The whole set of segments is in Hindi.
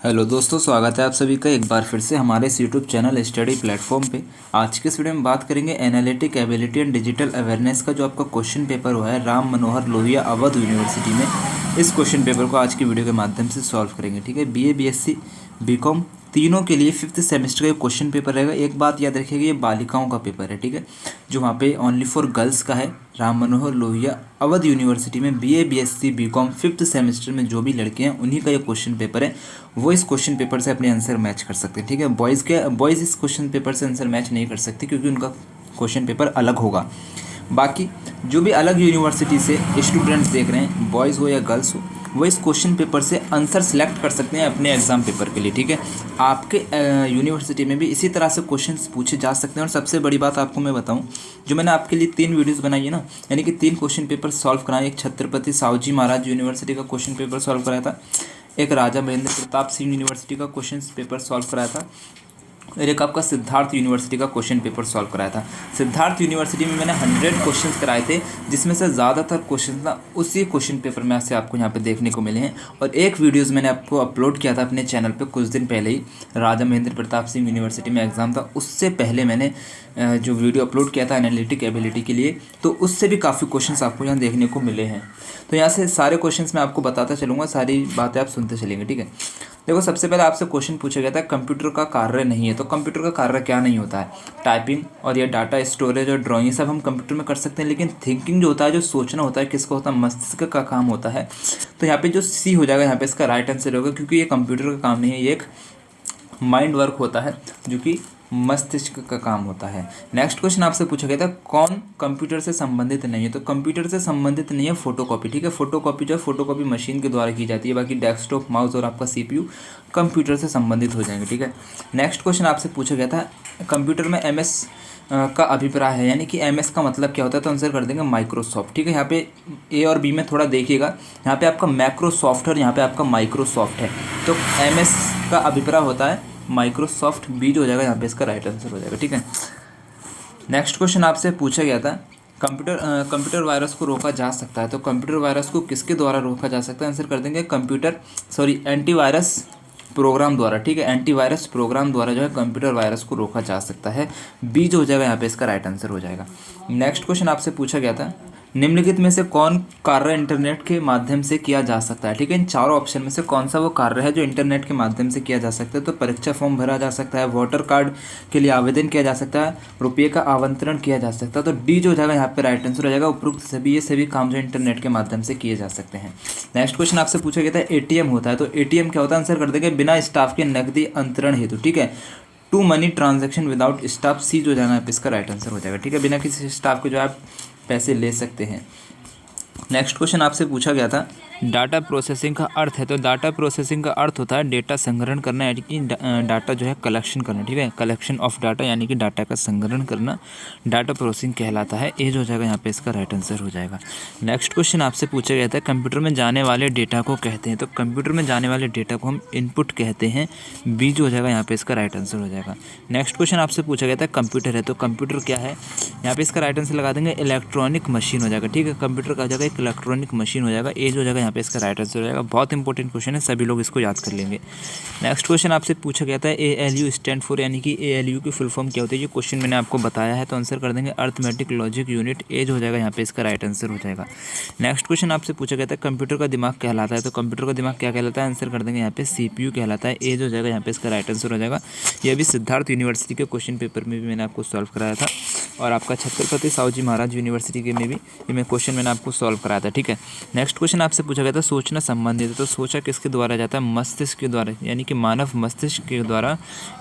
हेलो दोस्तों, स्वागत है आप सभी का एक बार फिर से हमारे इस यूट्यूब चैनल स्टडी प्लेटफॉर्म पे। आज के इस वीडियो में बात करेंगे analytic ability and digital awareness का जो आपका क्वेश्चन पेपर हुआ है राम मनोहर लोहिया अवध यूनिवर्सिटी में। इस क्वेश्चन पेपर को आज की वीडियो के माध्यम से सॉल्व करेंगे। ठीक है, बीए बीएससी बीकॉम तीनों के लिए 5th सेमेस्टर का क्वेश्चन पेपर रहेगा। एक बात याद रखिएगा, ये बालिकाओं का पेपर है। ठीक है, जो वहाँ पे ओनली फॉर गर्ल्स का है। राम मनोहर लोहिया अवध यूनिवर्सिटी में BA BSc BCom 5th semester में जो भी लड़के हैं उन्हीं का ये क्वेश्चन पेपर है। वो इस क्वेश्चन पेपर से अपने आंसर मैच कर सकते हैं। ठीक है, बॉयज़ इस क्वेश्चन पेपर से आंसर मैच नहीं कर सकते क्योंकि उनका क्वेश्चन पेपर अलग होगा। बाकी जो भी अलग यूनिवर्सिटी से स्टूडेंट्स देख रहे हैं, बॉयज़ हो या गर्ल्स हो, वो इस क्वेश्चन पेपर से आंसर सेलेक्ट कर सकते हैं अपने एग्ज़ाम पेपर के लिए। ठीक है, आपके यूनिवर्सिटी में भी इसी तरह से क्वेश्चंस पूछे जा सकते हैं। और सबसे बड़ी बात आपको मैं बताऊं, जो मैंने आपके लिए 3 वीडियोस बनाई है ना, यानी कि 3 क्वेश्चन पेपर सॉल्व कराए। एक छत्रपति साहूजी महाराज यूनिवर्सिटी का क्वेश्चन पेपर सॉल्व कराया था, एक राजा महेंद्र प्रताप सिंह यूनिवर्सिटी का क्वेश्चन पेपर सॉल्व कराया था, और एक आपका सिद्धार्थ यूनिवर्सिटी का क्वेश्चन पेपर सॉल्व कराया था। सिद्धार्थ यूनिवर्सिटी में मैंने 100 क्वेश्चंस कराए थे, जिसमें से ज़्यादातर क्वेश्चन ना उसी क्वेश्चन पेपर में से आपको यहाँ पे देखने को मिले हैं। और एक वीडियोस मैंने आपको अपलोड किया था अपने चैनल पे कुछ दिन पहले ही, राजा महेंद्र प्रताप सिंह यूनिवर्सिटी में एग्ज़ाम था, उससे पहले मैंने जो वीडियो अपलोड किया था एनालिटिक एबिलिटी के लिए, तो उससे भी काफ़ी क्वेश्चंस आपको यहाँ देखने को मिले हैं। तो यहाँ से सारे क्वेश्चंस मैं आपको बताता चलूँगा, सारी बातें आप सुनते चलेंगे। ठीक है, देखो सबसे पहले आपसे क्वेश्चन पूछा गया था कंप्यूटर का कार्य नहीं है। तो कंप्यूटर का कार्य क्या नहीं होता है? टाइपिंग और ये डाटा स्टोरेज और ड्राइंग सब हम कंप्यूटर में कर सकते हैं, लेकिन थिंकिंग जो होता है, जो सोचना होता है, किसका होता है? मस्तिष्क का काम होता है। तो यहाँ पे जो सी हो जाएगा, यहाँ पे इसका राइट आंसर होगा, क्योंकि ये कंप्यूटर का काम नहीं है, ये एक माइंड वर्क होता है जो कि मस्तिष्क का काम होता है। नेक्स्ट क्वेश्चन आपसे पूछा गया था कौन कंप्यूटर से संबंधित नहीं है। तो कंप्यूटर से संबंधित नहीं है फोटोकॉपी। ठीक है, फोटोकॉपी जो है फोटोकॉपी मशीन के द्वारा की जाती है। बाकी डेस्कटॉप, माउस और आपका सीपीयू कंप्यूटर से संबंधित हो जाएंगे। ठीक है, नेक्स्ट क्वेश्चन आपसे पूछा गया था कंप्यूटर में एमएस का अभिप्राय है, यानी कि एमएस का मतलब क्या होता है? तो आंसर कर देंगे माइक्रोसॉफ्ट। ठीक है, यहाँ पे ए और बी में थोड़ा देखिएगा, यहाँ पे आपका मैक्रोसॉफ्ट और यहाँ पे आपका माइक्रोसॉफ्ट है। तो एमएस का अभिप्राय होता है माइक्रोसॉफ्ट, बी जो हो जाएगा यहाँ पे इसका राइट आंसर हो जाएगा। ठीक है, नेक्स्ट क्वेश्चन आपसे पूछा गया था कंप्यूटर वायरस को रोका जा सकता है। तो कंप्यूटर वायरस को किसके द्वारा रोका जा सकता है? आंसर कर देंगे एंटीवायरस प्रोग्राम द्वारा। ठीक है, एंटीवायरस प्रोग्राम द्वारा जो है कंप्यूटर वायरस को रोका जा सकता है। बी जो हो जाएगा यहाँ पे इसका राइट आंसर हो जाएगा। नेक्स्ट क्वेश्चन आपसे पूछा गया था निम्नलिखित में से कौन कार्य इंटरनेट के माध्यम से किया जा सकता है? ठीक है, इन चारों ऑप्शन में से कौन सा वो कार्य है जो इंटरनेट के माध्यम से किया जा सकता है? तो परीक्षा फॉर्म भरा जा सकता है, वोटर कार्ड के लिए आवेदन किया जा सकता है, रुपये का आवंटन किया जा सकता है। तो डी जो हो जाएगा यहाँ पे राइट आंसर हो जाएगा। उपरोक्त सभी काम जो इंटरनेट के माध्यम से किए जा सकते हैं। नेक्स्ट क्वेश्चन आपसे पूछा गया था एटीएम होता है। तो एटीएम क्या होता है? आंसर कर देंगे बिना स्टाफ के नकदी अंतरण हेतु। ठीक है, to money transaction without staff, see जो हो जाएगा यहाँ पे इसका राइट आंसर हो जाएगा। ठीक है, बिना किसी स्टाफ के जो आप पैसे ले सकते हैं। नेक्स्ट क्वेश्चन आपसे पूछा गया था डाटा प्रोसेसिंग का अर्थ है। तो डाटा प्रोसेसिंग का अर्थ होता है डेटा संग्रहण करना, यानी कि डाटा जो है कलेक्शन करना। ठीक है, कलेक्शन ऑफ डाटा यानी कि डाटा का संग्रहण करना डाटा प्रोसेसिंग कहलाता है। ए जो हो जाएगा यहाँ पे इसका राइट आंसर हो जाएगा। नेक्स्ट क्वेश्चन आपसे पूछा गया था कंप्यूटर में जाने वाले डेटा को कहते हैं। तो कंप्यूटर में जाने वाले डेटा को हम इनपुट कहते हैं। बी जो हो जाएगा यहाँ पे इसका राइट आंसर हो जाएगा। नेक्स्ट क्वेश्चन आपसे पूछा गया था कंप्यूटर है। तो कंप्यूटर क्या है? यहाँ पे इसका राइट आंसर लगा देंगे इलेक्ट्रॉनिक मशीन हो जाएगा। ठीक है, कंप्यूटर का हो जाएगा एक इलेक्ट्रॉनिक मशीन हो जाएगा। ए जो हो जाएगा यहाँ पे इसका राइट आंसर हो जाएगा। बहुत इंपॉर्टेंट क्वेश्चन है, सभी लोग इसको याद कर लेंगे। नेक्स्ट क्वेश्चन आपसे पूछा गया था ALU स्टैंड फॉर, यानी कि ALU की फुल फॉर्म क्या होती है? ये क्वेश्चन मैंने आपको बताया है, तो आंसर कर देंगे अर्थमेटिक लॉजिक यूनिट। ए जो हो जाएगा यहाँ पे इसका राइट आंसर हो जाएगा। नेक्स्ट क्वेश्चन आपसे पूछा गया था कंप्यूटर का दिमाग कहलाता है। तो कंप्यूटर का दिमाग क्या कहलाता है? आंसर कर देंगे यहाँ पे CPU कहलाता है। ए जो हो जाएगा यहाँ पे इसका राइट आंसर हो जाएगा। ये भी सिद्धार्थ यूनिवर्सिटी के क्वेश्चन पेपर में भी मैंने आपको सॉल्व कराया था, और आपका छत्रपति साहूजी महाराज यूनिवर्सिटी के में भी ये मैं क्वेश्चन मैंने आपको सॉल्व कराया था। ठीक है, नेक्स्ट क्वेश्चन आपसे पूछा गया था सोचना संबंधित है। तो सोचा किसके द्वारा जाता है? मस्तिष्क के द्वारा, यानी कि मानव मस्तिष्क के द्वारा।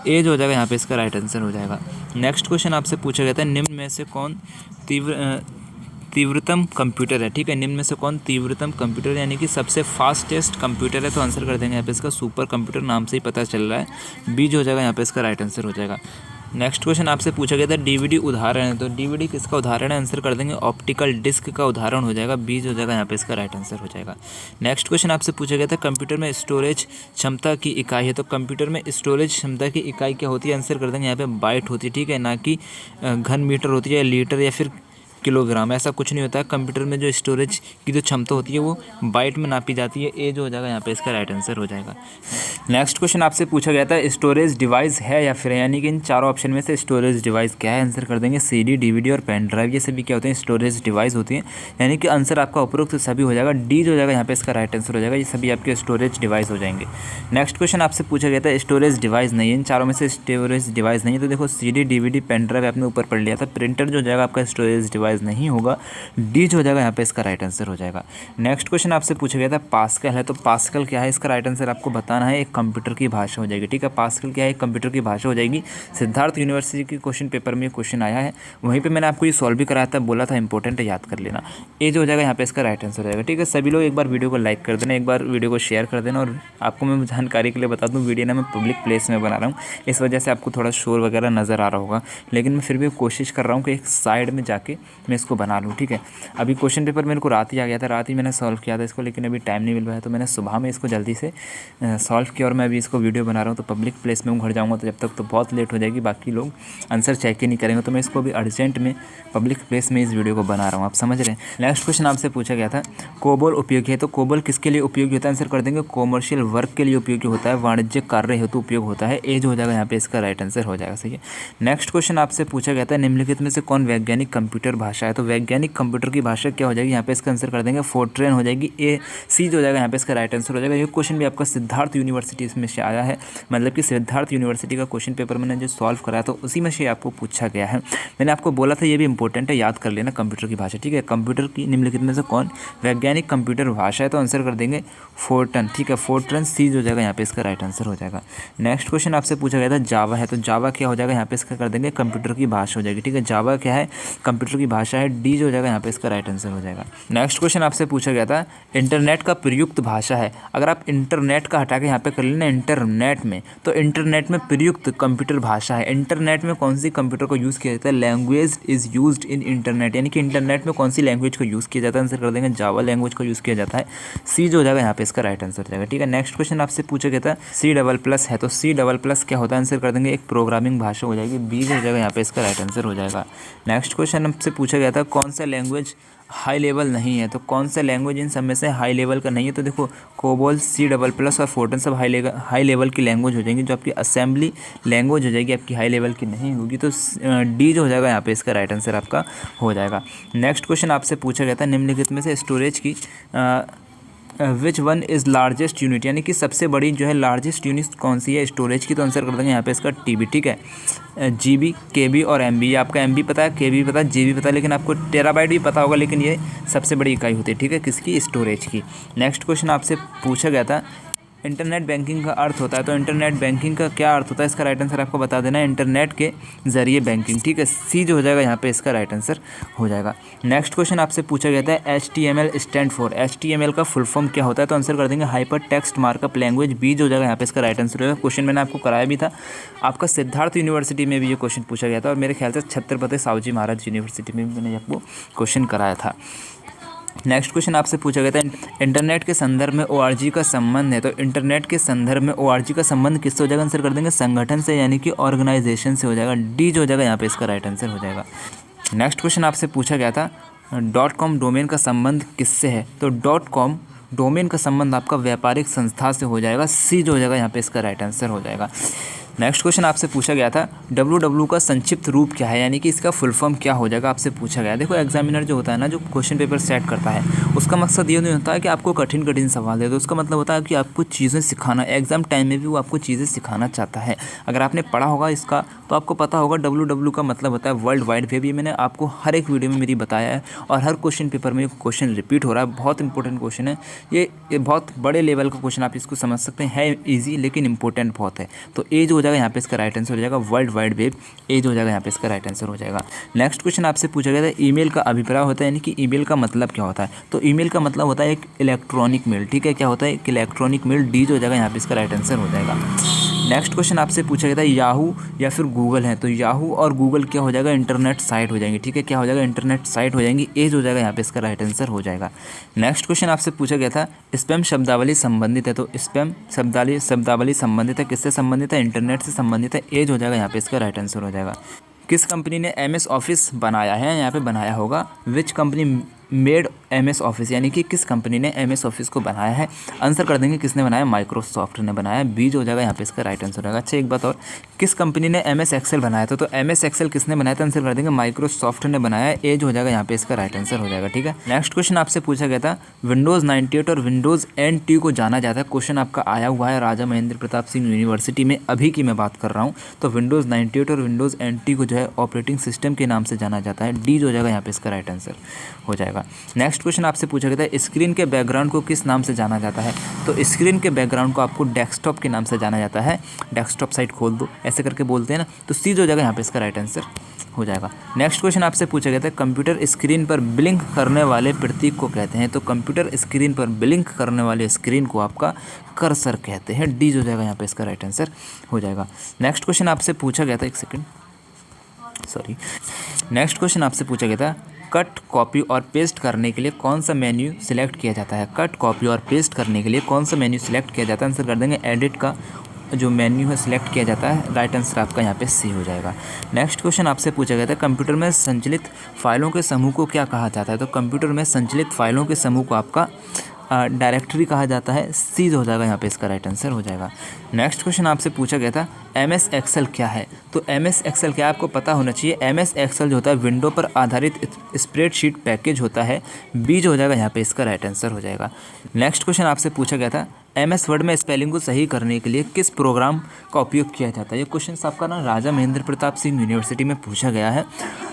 ए जो हो जाएगा यहाँ पे इसका राइट आंसर हो जाएगा। नेक्स्ट क्वेश्चन आपसे पूछा गया था निम्न में से कौन तीव्रतम कंप्यूटर है? ठीक है, निम्न में से कौन तीव्रतम कंप्यूटर यानी कि सबसे फास्टेस्ट कंप्यूटर है? तो आंसर कर देंगे यहाँ पे इसका सुपर कंप्यूटर, नाम से ही पता चल रहा है। बी जो हो जाएगा यहाँ पे इसका राइट आंसर हो जाएगा। नेक्स्ट क्वेश्चन आपसे पूछा गया था डीवीडी उदाहरण है। तो डीवीडी किसका उदाहरण है? आंसर कर देंगे ऑप्टिकल डिस्क का उदाहरण हो जाएगा। बी जो हो जाएगा यहाँ पे इसका राइट आंसर हो जाएगा। नेक्स्ट क्वेश्चन आपसे पूछा गया था कंप्यूटर में स्टोरेज क्षमता की इकाई है। तो कंप्यूटर में स्टोरेज क्षमता की इकाई क्या होती है? आंसर कर देंगे यहाँ पे बाइट होती है। ठीक है, ना कि घन मीटर होती है, लीटर या फिर किलोग्राम, ऐसा कुछ नहीं होता है। कंप्यूटर में जो स्टोरेज की जो क्षमता होती है वो बाइट में नापी जाती है। ए जो हो जाएगा यहाँ पे इसका राइट आंसर हो जाएगा। नेक्स्ट क्वेश्चन आपसे पूछा गया था स्टोरेज डिवाइस है या फिर, यानी कि इन चारों ऑप्शन में से स्टोरेज डिवाइस क्या है। आंसर कर देंगे सीडी, डीवीडी और पेन ड्राइव। ये सभी क्या होते हैं, स्टोरेज डिवाइस होती हैं, यानी कि आंसर आपका उपरोक्त सभी हो जाएगा। डी जो हो जाएगा यहाँ पे इसका राइट आंसर हो जाएगा। ये सभी आपके स्टोरेज डिवाइस हो जाएंगे। नेक्स्ट क्वेश्चन आपसे पूछा गया था स्टोरेज डिवाइस नहीं है, इन चारों में से स्टोरेज डिवाइस नहीं है। तो देखो सीडी, डीवीडी, पेन ड्राइव आपने ऊपर पढ़ लिया था। प्रिंटर जो हो जाएगा आपका स्टोरेज डिवाइस नहीं होगा। डी जो हो जाएगा यहाँ पे इसका राइट आंसर हो जाएगा। नेक्स्ट क्वेश्चन आपसे पूछा गया था पास्कल है, तो पास्कल क्या है, इसका राइट आंसर आपको बताना है। एक कंप्यूटर की भाषा हो जाएगी, ठीक है। पास्कल क्या है, एक कंप्यूटर की भाषा हो जाएगी। सिद्धार्थ यूनिवर्सिटी के क्वेश्चन पेपर में क्वेश्चन आया है, वहीं पे मैंने आपको ये सॉल्व भी कराया था, बोला था इंपॉर्टेंट है, याद कर लेना। ए जो हो जाएगा यहाँ पे इसका राइट आंसर हो जाएगा, ठीक है। सभी लोग एक बार वीडियो को लाइक कर देना, एक बार वीडियो को शेयर कर देना। और आपको मैं जानकारी के लिए बता दूँ, वीडियो ना मैं पब्लिक प्लेस में बना रहा हूँ, इस वजह से आपको थोड़ा शोर वगैरह नज़र आ रहा होगा, लेकिन मैं फिर भी कोशिश कर रहा हूँ कि एक साइड में जाके मैं इसको बना लूँ, ठीक है। अभी क्वेश्चन पेपर मेरे को रात ही आ गया था, रात ही मैंने सॉल्व किया था इसको, लेकिन अभी टाइम नहीं मिल पाया, तो मैंने सुबह में इसको जल्दी से सॉल्व किया और मैं अभी इसको वीडियो बना रहा हूँ। तो पब्लिक प्लेस में हूँ, घर जाऊँगा तो जब तक तो बहुत लेट हो जाएगी, बाकी लोग आंसर चेक ही नहीं करेंगे, तो मैं इसको भी अर्जेंट में पब्लिक प्लेस में इस वीडियो को बना रहा हूँ, आप समझ रहे हैं। नेक्स्ट क्वेश्चन आपसे पूछा गया था कोबोल उपयोगी है, तो कोबोल किसके लिए उपयोगी होता है। आंसर कर देंगे कॉमर्शियल वर्क के लिए उपयोगी होता है, वाणिज्यिक कार्य हेतु उपयोग होता है। ए जो हो जाएगा यहाँ पे इसका राइट आंसर हो जाएगा, सही है। नेक्स्ट क्वेश्चन आपसे पूछा गया था निम्नलिखित में से कौन वैज्ञानिक कंप्यूटर भाषा है, तो वैज्ञानिक कंप्यूटर की भाषा क्या हो जाएगी, यहाँ पे इसका आंसर कर देंगे फोर्ट्रेन हो जाएगी। ए सी जो हो जाएगा यहाँ पे इसका राइट आंसर हो जाएगा। ये क्वेश्चन भी आपका सिद्धार्थ यूनिवर्सिटी इसमें से आया है, मतलब कि सिद्धार्थ यूनिवर्सिटी का क्वेश्चन पेपर मैंने जो सॉल्व कराया तो उसी में से आपको पूछा गया है। मैंने आपको बोला था ये भी इंपॉर्टेंट है, याद कर लेना कंप्यूटर की भाषा, ठीक है। कंप्यूटर की निम्नलिखित में से कौन वैज्ञानिक कंप्यूटर भाषा है, तो आंसर कर देंगे फोर्ट्रन, ठीक है। फोर्ट्रन सी जो हो जाएगा यहाँ पे इसका राइट आंसर हो जाएगा। नेक्स्ट क्वेश्चन आपसे पूछा गया था जावा है, तो जावा क्या हो जाएगा यहाँ पे इसका कर देंगे कंप्यूटर की भाषा हो जाएगी, ठीक है। जावा क्या है, कंप्यूटर की भाषा है। डी जो हो जाएगा यहाँ पे इसका राइट आंसर हो जाएगा। नेक्स्ट क्वेश्चन आपसे पूछा गया था इंटरनेट का प्रयुक्त भाषा है। अगर आप इंटरनेट का हटा के यहाँ पे कर लेना इंटरनेट में, तो इंटरनेट में प्रयुक्त कंप्यूटर भाषा है। इंटरनेट में कौन सी कंप्यूटर को यूज़ किया जाता है, language is used in internet, यानी कि इंटरनेट में कौन सी लैंग्वेज को यूज़ किया जाता है। आंसर कर देंगे जावा लैंग्वेज को यूज़ किया जाता है। सी जो हो जाएगा यहाँ पे इसका राइट आंसर हो जाएगा, ठीक है। नेक्स्ट क्वेश्चन आपसे पूछा गया था C++ है, तो C++ क्या होता है, आंसर कर देंगे एक प्रोग्रामिंग भाषा हो जाएगी। बी जो हो जाएगा यहाँ पे इसका राइट आंसर हो जाएगा। नेक्स्ट क्वेश्चन आपसे पूछा गया था कौन सा लैंग्वेज हाई लेवल नहीं है, तो कौन सा लैंग्वेज इन सब में से हाई लेवल का नहीं है, तो देखो कोबोल, C++ और फोर्ट्रन सब हाई लेवल की लैंग्वेज हो जाएंगी। जो आपकी असेंबली लैंग्वेज हो जाएगी आपकी हाई लेवल की नहीं होगी, तो डी जो हो जाएगा यहाँ पे इसका राइट आंसर आपका हो जाएगा। नेक्स्ट क्वेश्चन आपसे पूछा गया था निम्नलिखित में से स्टोरेज की which one is largest unit, यानी कि सबसे बड़ी जो है लार्जेस्ट यूनिट कौन सी है स्टोरेज की, तो आंसर कर देंगे यहाँ पे इसका टीबी, ठीक है। जीबी, केबी और एमबी, आपका एमबी पता है, केबी पता है, जीबी पता है, लेकिन आपको टेराबाइट भी पता होगा, लेकिन ये सबसे बड़ी इकाई होती है, ठीक है, किसकी, स्टोरेज की। नेक्स्ट क्वेश्चन आपसे पूछा गया था इंटरनेट बैंकिंग का अर्थ होता है, तो इंटरनेट बैंकिंग का क्या अर्थ होता है, इसका राइट आंसर आपको बता देना है इंटरनेट के ज़रिए बैंकिंग, ठीक है। सी जो हो जाएगा यहाँ पे इसका राइट आंसर हो जाएगा। नेक्स्ट क्वेश्चन आपसे पूछा गया था HTML स्टैंड फॉर, HTML का फुल फॉर्म क्या होता है, तो आंसर कर देंगे hyper text markup language. B जो हो जाएगा यहाँ पे इसका राइट आंसर होगा। क्वेश्चन मैंने आपको कराया भी था, आपका सिद्धार्थ यूनिवर्सिटी में भी ये क्वेश्चन पूछा गया था, और मेरे ख्याल से छत्रपति साहूजी महाराज यूनिवर्सिटी में भी मैंने आपको क्वेश्चन कराया था। नेक्स्ट क्वेश्चन आपसे पूछा गया था इंटरनेट के संदर्भ में ORG का संबंध है, तो इंटरनेट के संदर्भ में ORG का संबंध किससे हो जाएगा, आंसर कर देंगे संगठन से, यानी कि ऑर्गेनाइजेशन से हो जाएगा। डी जो हो जाएगा यहाँ पे इसका राइट आंसर हो जाएगा। नेक्स्ट क्वेश्चन आपसे पूछा गया था .com डोमेन का संबंध किससे है, तो .com डोमेन का संबंध आपका व्यापारिक संस्था से हो जाएगा। सी जो हो जाएगा यहाँ पे इसका राइट आंसर हो जाएगा। नेक्स्ट क्वेश्चन आपसे पूछा गया था www का संक्षिप्त रूप क्या है, यानी कि इसका फुल फॉर्म क्या हो जाएगा, आपसे पूछा गया। देखो एग्जामिनर जो होता है ना, जो क्वेश्चन पेपर सेट करता है, उसका मकसद ये नहीं होता है कि आपको कठिन सवाल दे दो, उसका मतलब होता है कि आपको चीज़ें सिखाना। एग्जाम टाइम में भी वो आपको चीज़ें सिखाना चाहता है। अगर आपने पढ़ा होगा इसका तो आपको पता होगा www का मतलब होता है वर्ल्ड वाइड वेब। ये मैंने आपको हर एक वीडियो में मेरी बताया है, और हर क्वेश्चन पेपर में क्वेश्चन रिपीट हो रहा है। बहुत इंपॉर्टेंट क्वेश्चन है ये बहुत बड़े लेवल का क्वेश्चन, आप इसको समझ सकते हैं, है ईजी लेकिन इंपॉर्टेंट बहुत है। तो ए जो हो जाएगा यहाँ पे इसका राइट हो जाएगा वर्ल्ड वाइड वेब। ए जो हो जाएगा यहाँ पे इसका राइट आंसर हो जाएगा। नेक्स्ट क्वेश्चन आपसे पूछा गया था ईमेल का अभिप्राय होता है, यानी कि ईमेल का मतलब क्या होता है, तो ईमेल का मतलब होता है एक इलेक्ट्रॉनिक मेल, ठीक है। क्या होता है, एक इलेक्ट्रॉनिक मेल। डी जो हो जाएगा यहाँ पे इसका राइट आंसर हो जाएगा। नेक्स्ट क्वेश्चन आपसे पूछा गया था याहू या फिर गूगल है, तो याहू और गूगल क्या हो जाएगा, इंटरनेट साइट हो जाएंगी, ठीक है। क्या हो जाएगा, इंटरनेट साइट हो जाएंगी। ए जो हो जाएगा यहाँ पे इसका राइट आंसर हो जाएगा। नेक्स्ट क्वेश्चन आपसे पूछा गया था स्पैम शब्दावली संबंधित है, तो स्पैम शब्दावली संबंधित है, किससे संबंधित है, इंटरनेट से संबंधित है। ए जो हो जाएगा यहाँ पे इसका राइट आंसर हो जाएगा। किस कंपनी ने MS ऑफिस बनाया है, यहाँ पे बनाया होगा which company made MS office, यानी कि किस कंपनी ने MS ऑफिस को बनाया है। आंसर कर देंगे किसने बनाया, माइक्रोसॉफ्ट ने बनाया, बी जो हो जाएगा यहाँ पे इसका राइट आंसर होगा। अच्छा एक बात और, किस कंपनी ने MS एक्सेल बनाया था, तो MS एक्सेल किसने बनाया था, आंसर कर देंगे माइक्रोसॉफ्ट ने बनाया, ए जो हो जाएगा यहाँ पे इसका राइट आंसर हो जाएगा। ठीक है, नेक्स्ट क्वेश्चन आपसे पूछा गया था विंडोज़ 98 और विंडोज़ NT को जाना जाता है। क्वेश्चन आपका आया हुआ है राजा महेंद्र प्रताप सिंह यूनिवर्सिटी में, अभी की मैं बात कर रहा हूँ। तो विंडोज़ 98 और विंडोज़ NT को जो है ऑपरेटिंग सिस्टम के नाम से जाना जाता है, डी जो हो जाएगा यहाँ पे इसका राइट आंसर हो जाएगा। नेक्स्ट क्वेश्चन आपसे पूछा गया था स्क्रीन के बैकग्राउंड को किस नाम से जाना जाता है, तो स्क्रीन के बैकग्राउंड को आपको डेस्कटॉप के नाम से जाना जाता है। डेस्कटॉप साइट खोल दो ऐसे करके बोलते हैं ना, तो सी जो हो जाएगा यहाँ पे इसका राइट आंसर हो जाएगा। नेक्स्ट क्वेश्चन आपसे पूछा गया था कंप्यूटर स्क्रीन पर ब्लिंक करने वाले प्रतीक को कहते हैं, तो कंप्यूटर स्क्रीन पर ब्लिंक करने वाले स्क्रीन को आपका कर्सर कहते हैं, डी जो हो जाएगा यहाँ पे इसका राइट आंसर हो जाएगा। नेक्स्ट क्वेश्चन आपसे पूछा गया था, एक सेकेंड सॉरी, नेक्स्ट क्वेश्चन आपसे पूछा गया था कट कॉपी और पेस्ट करने के लिए कौन सा मेन्यू सिलेक्ट किया जाता है। कट कॉपी और पेस्ट करने के लिए कौन सा मेन्यू सिलेक्ट किया जाता है, आंसर कर देंगे एडिट का जो मेन्यू है सिलेक्ट किया जाता है, राइट आंसर आपका यहाँ पे सी हो जाएगा। नेक्स्ट क्वेश्चन आपसे पूछा गया था कंप्यूटर में संचलित फाइलों के समूह को क्या कहा जाता है, तो कंप्यूटर में संचलित फाइलों के समूह को आपका डायरेक्टरी कहा जाता है, सी हो जाएगा यहाँ पे इसका राइट आंसर हो जाएगा। नेक्स्ट क्वेश्चन आपसे पूछा गया था MS एक्सेल क्या है, तो MS एक्सेल क्या है आपको पता होना चाहिए। MS एक्सेल जो होता है विंडो पर आधारित स्प्रेडशीट पैकेज होता है, बी जो हो जाएगा यहाँ पे इसका राइट आंसर हो जाएगा। नेक्स्ट क्वेश्चन आपसे पूछा गया था MS वर्ड में स्पेलिंग को सही करने के लिए किस प्रोग्राम का उपयोग किया जाता है। ये क्वेश्चन आपका ना राजा महेंद्र प्रताप सिंह यूनिवर्सिटी में पूछा गया है।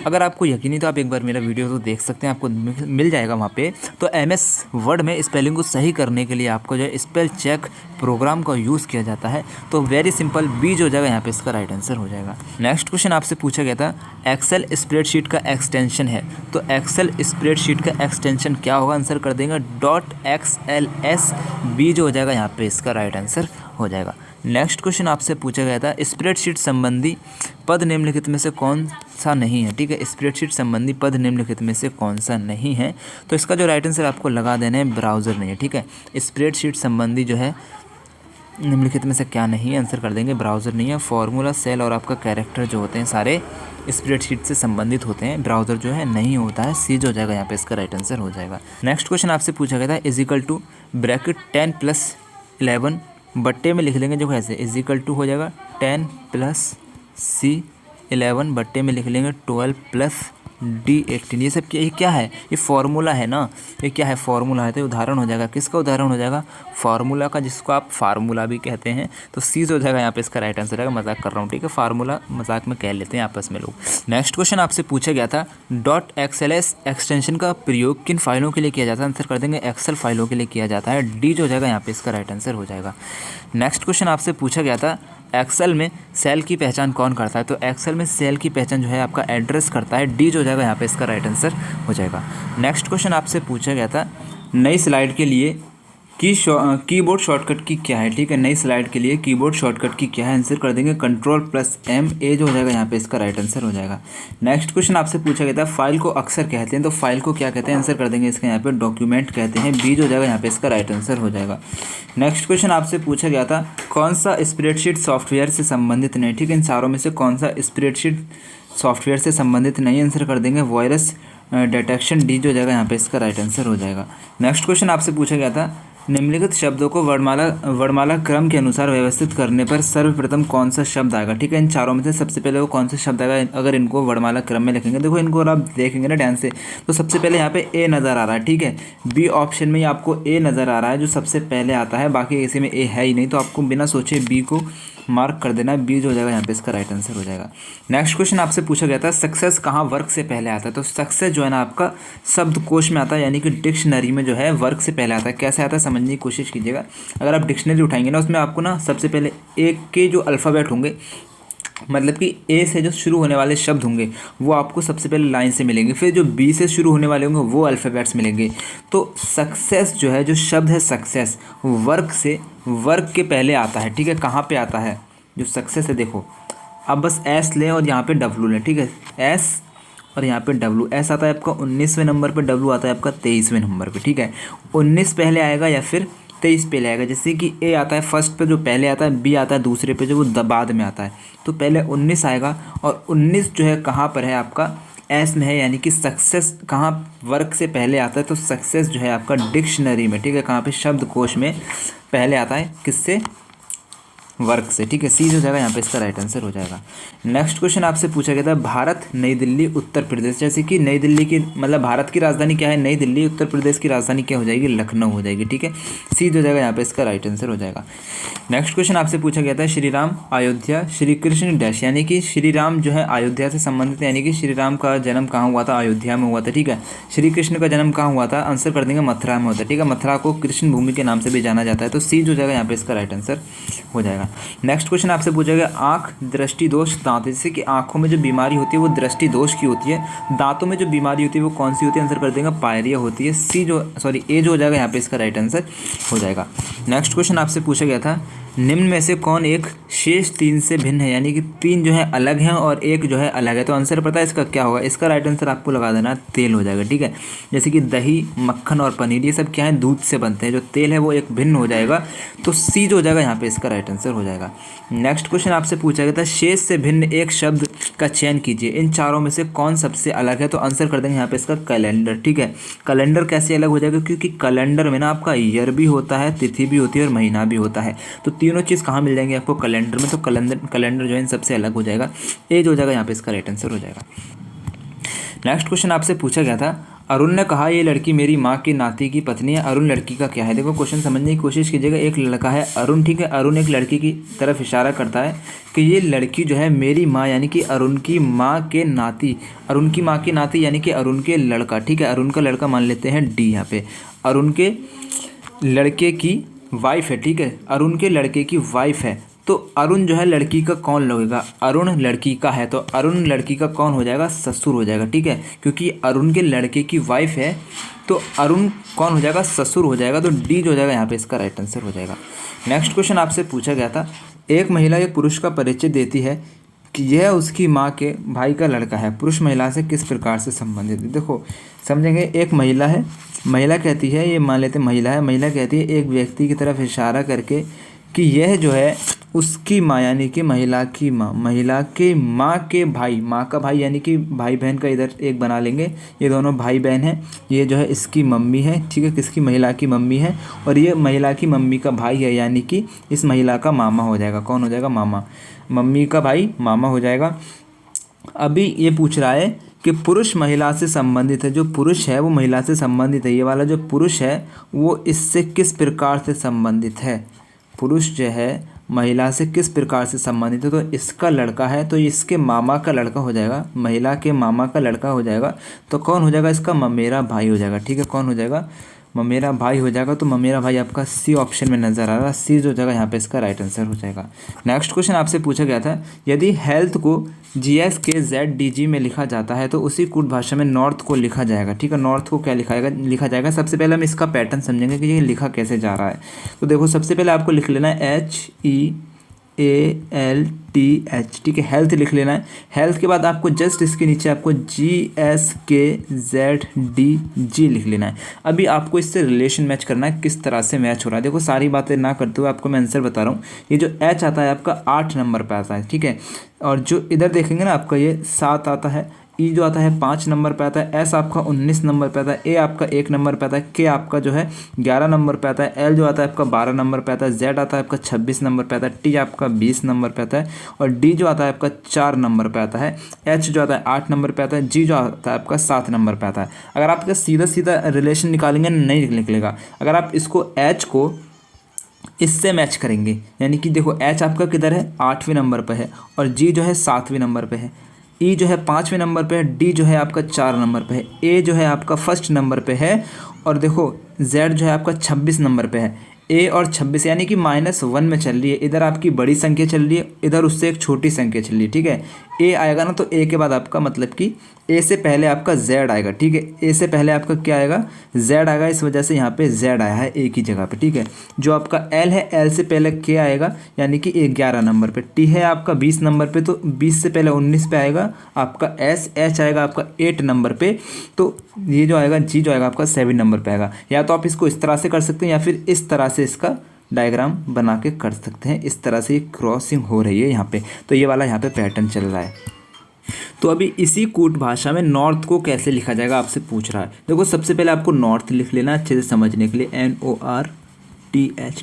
अगर आपको यकीन नहीं तो आप एक बार मेरा वीडियो तो देख सकते हैं, आपको मिल जाएगा वहाँ पे। तो MS वर्ड में स्पेलिंग को सही करने के लिए आपको जो है स्पेल चेक प्रोग्राम का यूज़ किया जाता है, तो वेरी सिंपल बी जो हो जाएगा यहाँ पे इसका राइट आंसर हो जाएगा। नेक्स्ट क्वेश्चन आपसे पूछा गया था एक्सेल स्प्रेडशीट का एक्सटेंशन है, तो एक्सेल स्प्रेडशीट का एक्सटेंशन क्या होगा, आंसर कर देंगे .xls, बी जो हो जाएगा यहाँ पे इसका राइट आंसर हो जाएगा। नेक्स्ट क्वेश्चन आपसे पूछा गया था स्प्रेडशीट संबंधी पद निम्नलिखित में से कौन सा नहीं है। ठीक है, स्प्रेडशीट संबंधी पद निम्नलिखित में से कौन सा नहीं है, तो इसका जो राइट आंसर आपको लगा देना है ब्राउज़र नहीं है। ठीक है, स्प्रेडशीट संबंधी जो है निम्नलिखित में से क्या नहीं है, आंसर कर देंगे ब्राउज़र नहीं है। फॉर्मूला, सेल और आपका कैरेक्टर जो होते हैं सारे स्प्रेडशीट से संबंधित होते हैं, ब्राउज़र जो है नहीं होता है, सी जो हो जाएगा यहाँ पे इसका राइट आंसर हो जाएगा। नेक्स्ट क्वेश्चन आपसे पूछा गया था इजिकल टू ब्रैकेट 10 + 11 बट्टे में लिख लेंगे जो ऐसे, इजिकल टू हो जाएगा 10 + C 11 बट्टे में लिख लेंगे 12 + D 18। ये सब ये क्या है, ये फार्मूला है ना, ये क्या है फार्मूला है, तो उदाहरण हो जाएगा, किसका उदाहरण हो जाएगा, फार्मूला का, जिसको आप फार्मूला भी कहते हैं, तो सी हो जाएगा यहाँ पे इसका राइट आंसर आएगा। मजाक कर रहा हूँ, ठीक है, फार्मूला मजाक में कह लेते हैं आपस में लोग। नेक्स्ट क्वेश्चन आपसे पूछा गया था .xls एक्सटेंशन का प्रयोग किन फाइलों के लिए किया जाता है, आंसर कर देंगे एक्सेल फाइलों के लिए किया जाता है, डी जो हो जाएगा यहाँ पे इसका राइट आंसर हो जाएगा। नेक्स्ट क्वेश्चन आपसे पूछा गया था एक्सेल में सेल की पहचान कौन करता है, तो एक्सेल में सेल की पहचान जो है आपका एड्रेस करता है, डी जो हो जाएगा यहाँ पे इसका राइट आंसर हो जाएगा। नेक्स्ट क्वेश्चन आपसे पूछा गया था नई स्लाइड के लिए कीबोर्ड शॉर्टकट की क्या है। ठीक है, नई स्लाइड के लिए कीबोर्ड शॉर्टकट की क्या है, आंसर कर देंगे Ctrl+M, ए जो हो जाएगा यहाँ पे इसका राइट आंसर हो जाएगा। नेक्स्ट क्वेश्चन आपसे पूछा गया था फाइल को अक्सर कहते हैं, तो फाइल को क्या कहते हैं, आंसर कर देंगे इसका यहाँ पे डॉक्यूमेंट कहते हैं, बी जो हो जाएगा यहाँ पे इसका राइट आंसर हो जाएगा। नेक्स्ट क्वेश्चन आपसे पूछा गया था कौन सा स्प्रेडशीट सॉफ्टवेयर से संबंधित नहीं। ठीक है, इन चारों में से कौन सा स्प्रेडशीट सॉफ्टवेयर से संबंधित नहीं, आंसर कर देंगे वायरस डिटेक्शन, डी जो हो जाएगा यहाँ पे इसका राइट आंसर हो जाएगा। नेक्स्ट क्वेश्चन आपसे पूछा गया था निम्नलिखित शब्दों को वर्णमाला क्रम के अनुसार व्यवस्थित करने पर सर्वप्रथम कौन सा शब्द आएगा। ठीक है, इन चारों में से सबसे पहले वो कौन सा शब्द आएगा, अगर इनको वर्णमाला क्रम में लिखेंगे, देखो इनको अगर आप देखेंगे ना ध्यान से, तो सबसे पहले यहाँ पे ए नज़र आ रहा है। ठीक है, बी ऑप्शन में आपको ए नज़र आ रहा है जो सबसे पहले आता है, बाकी इसी में ए है ही नहीं, तो आपको बिना सोचे बी को मार्क कर देना, बी जो हो जाएगा यहाँ पे इसका राइट आंसर हो जाएगा। नेक्स्ट क्वेश्चन आपसे पूछा गया था सक्सेस कहाँ वर्क से पहले आता है, तो सक्सेस जो है ना आपका शब्दकोश में आता है, यानी कि डिक्शनरी में जो है वर्क से पहले आता है। कैसे आता है समझने की कोशिश कीजिएगा। अगर आप डिक्शनरी उठाएंगे ना, उसमें आपको ना सबसे पहले ए के जो अल्फ़ाबेट होंगे, मतलब कि ए से जो शुरू होने वाले शब्द होंगे वो आपको सबसे पहले लाइन से मिलेंगे, फिर जो बी से शुरू होने वाले होंगे वो अल्फ़ाबेट्स मिलेंगे। तो सक्सेस जो है, जो शब्द है सक्सेस, वर्क के पहले आता है। ठीक है, कहाँ पे आता है जो सक्सेस है, देखो अब बस एस लें और यहाँ पे डब्लू लें। ठीक है, एस और यहाँ पे डब्लू, एस आता है आपका 19वें नंबर पे, डब्लू आता है आपका 23वें नंबर पे। ठीक है, 19 पहले आएगा या फिर 23 पहले आएगा। जैसे कि ए आता है फर्स्ट पे जो पहले आता है, बी आता है दूसरे पे जो वो बाद में आता है, तो पहले 19 आएगा, और 19 जो है कहाँ पर है आपका एस में है, यानी कि सक्सेस कहाँ वर्क से पहले आता है, तो सक्सेस जो है आपका डिक्शनरी में, ठीक है, कहाँ पे शब्दकोश में पहले आता है, किससे, वर्क से, ठीक है। सी हो जाएगा यहाँ पे इसका राइट आंसर हो जाएगा। नेक्स्ट क्वेश्चन आपसे पूछा गया था भारत, नई दिल्ली, उत्तर प्रदेश। जैसे कि नई दिल्ली की मतलब भारत की राजधानी क्या है, नई दिल्ली, उत्तर प्रदेश की राजधानी क्या हो जाएगी, लखनऊ हो जाएगी, ठीक है। सी हो जाएगा यहाँ पे इसका राइट आंसर हो जाएगा। नेक्स्ट क्वेश्चन आपसे पूछा गया था श्री राम, अयोध्या, श्री कृष्ण डैश, यानी कि श्री राम जो है अयोध्या से संबंधित है, यानी कि श्री राम का जन्म कहाँ हुआ था, अयोध्या में हुआ था, ठीक है। श्री कृष्ण का जन्म कहाँ हुआ था, आंसर कर देंगे मथुरा में होता है, ठीक है। मथुरा को कृष्ण भूमि के नाम से भी जाना जाता है, तो सी जो जाएगा यहाँ पे इसका राइट आंसर हो जाएगा। नेक्स्ट क्वेश्चन आपसे पूछा गया आँख, दृष्टि दोष, दांत। जैसे कि आँखों में जो बीमारी होती है वो दृष्टि दोष की होती है, दांतों में जो बीमारी होती है वो कौन सी होती है, आंसर कर देंगे पायरिया होती है। ए जो हो जाएगा यहाँ पे इसका राइट आंसर हो जाएगा। नेक्स्ट क्वेश्चन आपसे पूछा गया था निम्न में से कौन एक शेष तीन से भिन्न है, यानी कि तीन जो है अलग हैं और एक जो है अलग है, तो आंसर पता है इसका क्या होगा, इसका राइट आंसर आपको लगा देना तेल हो जाएगा, ठीक है। जैसे कि दही, मक्खन और पनीर ये सब क्या है, दूध से बनते हैं, जो तेल है वो एक भिन्न हो जाएगा, तो सी जो हो जाएगा यहाँ पे इसका राइट आंसर हो जाएगा। नेक्स्ट क्वेश्चन आपसे पूछा गया था शेष से भिन्न एक शब्द का चयन कीजिए, इन चारों में से कौन सबसे अलग है, तो आंसर कर देंगे यहाँ पे इसका कैलेंडर, ठीक है। कैलेंडर कैसे अलग हो जाएगा, क्योंकि कैलेंडर में ना आपका ईयर भी होता है, तिथि भी होती है और महीना भी होता है, तो तीनों चीज़ कहाँ मिल जाएंगे आपको, कैलेंडर में, तो कैलेंडर जो है इन सबसे अलग हो जाएगा, ए जो हो जाएगा यहाँ पे इसका राइट आंसर हो जाएगा। नेक्स्ट क्वेश्चन आपसे पूछा गया था अरुण ने कहा ये लड़की मेरी माँ की नाती की पत्नी है, अरुण लड़की का क्या है। देखो क्वेश्चन समझने की कोशिश कीजिएगा, एक लड़का है अरुण, ठीक है, अरुण एक लड़की की तरफ इशारा करता है कि ये लड़की जो है मेरी माँ, यानी कि अरुण की माँ के नाती, अरुण की माँ की नाती यानी कि अरुण के लड़का, ठीक है, अरुण का लड़का मान लेते हैं डी, यहाँ पे अरुण के लड़के की वाइफ है, ठीक है, अरुण के लड़के की वाइफ है, तो अरुण जो है लड़की का कौन लगेगा, अरुण लड़की का है, तो अरुण लड़की का कौन हो जाएगा, ससुर हो जाएगा, ठीक है, क्योंकि अरुण के लड़के की वाइफ है, तो अरुण कौन हो जाएगा, ससुर हो जाएगा, तो डी जो हो जाएगा यहाँ पे इसका राइट आंसर हो जाएगा। नेक्स्ट क्वेश्चन आपसे पूछा गया था एक महिला एक पुरुष का परिचय देती है कि यह उसकी माँ के भाई का लड़का है, पुरुष महिला से किस प्रकार से संबंधित है। देखो समझेंगे, एक महिला है, महिला कहती है, ये मान लेते महिला है, महिला कहती है एक व्यक्ति की तरफ इशारा करके कि यह जो है उसकी माँ, यानी कि महिला की माँ, महिला के माँ के भाई, माँ का भाई यानी कि भाई बहन का इधर एक बना लेंगे, ये दोनों भाई बहन हैं, ये जो है इसकी मम्मी है, ठीक है, किसकी, महिला की मम्मी है, और ये महिला की मम्मी का भाई है, यानी कि इस महिला का मामा हो जाएगा, कौन हो जाएगा, मामा, मम्मी का भाई मामा हो जाएगा। अभी ये पूछ रहा है कि पुरुष महिला से संबंधित है, जो पुरुष है वो महिला से संबंधित है, ये वाला जो पुरुष है वो इससे किस प्रकार से संबंधित है, पुरुष जो है महिला से किस प्रकार से संबंधित है, तो इसका लड़का है, तो इसके मामा का लड़का हो जाएगा, महिला के मामा का लड़का हो जाएगा, तो कौन हो जाएगा, इसका ममेरा भाई हो जाएगा, ठीक है, कौन हो जाएगा, ममेरा भाई हो जाएगा, तो ममेरा भाई आपका सी ऑप्शन में नजर आ रहा है, सी जो जगह यहाँ पे इसका राइट आंसर हो जाएगा। नेक्स्ट क्वेश्चन आपसे पूछा गया था यदि हेल्थ को GSKZDG में लिखा जाता है तो उसी कूट भाषा में नॉर्थ को लिखा जाएगा, ठीक है, नॉर्थ को क्या लिखा जाएगा। सबसे पहले हम इसका पैटर्न समझेंगे कि ये लिखा कैसे जा रहा है। तो देखो सबसे पहले आपको लिख लेना है HEALTH, ठीक है, हेल्थ लिख लेना है। हेल्थ के बाद आपको जस्ट इसके नीचे आपको GSKZDG लिख लेना है। अभी आपको इससे रिलेशन मैच करना है, किस तरह से मैच हो रहा है। देखो सारी बातें ना करते हुए आपको मैं आंसर बता रहा हूँ। ये जो H आता है आपका 8 नंबर पे आता है, ठीक है, और जो इधर देखेंगे ना आपका ये 7 आता है, ई जो आता है 5 नंबर पे आता है, एस आपका 19 नंबर पे आता है, ए आपका 1 नंबर पे आता है, के आपका जो है 11 नंबर पे आता है, एल जो आता है आपका 12 नंबर पे आता है, जेड आता है आपका 26 नंबर पे आता है, टी आपका 20 नंबर पे आता है, और डी जो आता है आपका 4 नंबर पे आता है, एच जो आता है 8 नंबर पे आता है, जी जो आता है आपका 7 नंबर पे आता है। अगर आप इसका सीधा रिलेशन निकालेंगे नहीं निकलेगा। अगर आप इसको एच को इससे मैच करेंगे, यानी कि देखो एच आपका किधर है, 8वें नंबर पे है, और जी जो है 7वें नंबर पे है, ई जो है 5वें नंबर पे है, डी जो है आपका 4 नंबर पे है, ए जो है आपका 1st नंबर पे है, और देखो जेड जो है आपका 26 नंबर पे है। ए और 26 यानी कि -1 में चल रही है, इधर आपकी बड़ी संख्या चल रही है, इधर उससे एक छोटी संख्या चल रही है, ठीक है। ए आएगा ना, तो ए के बाद आपका मतलब कि ए से पहले आपका जेड आएगा, ठीक है, ए से पहले आपका क्या आएगा, जेड आएगा, इस वजह से यहाँ पे जेड आया है ए की जगह पे, ठीक है। जो आपका एल है, एल से पहले के आएगा, यानी कि 11 नंबर पे। टी है आपका 20 नंबर पे, तो 20 से पहले 19 पे आएगा आपका एस। एच आएगा आपका 8 नंबर पे, तो ये जो आएगा जी जो आएगा आपका 7 नंबर पे आएगा। या तो आप इसको इस तरह से कर सकते हैं या फिर इस तरह से इसका डायग्राम बना के कर सकते हैं। इस तरह से क्रॉसिंग हो रही है यहाँ पे, तो ये वाला यहाँ पे पैटर्न चल रहा है। तो अभी इसी कूट भाषा में नॉर्थ को कैसे लिखा जाएगा आपसे पूछ रहा है। देखो सबसे पहले आपको नॉर्थ लिख लेना अच्छे से समझने के लिए, NORTH,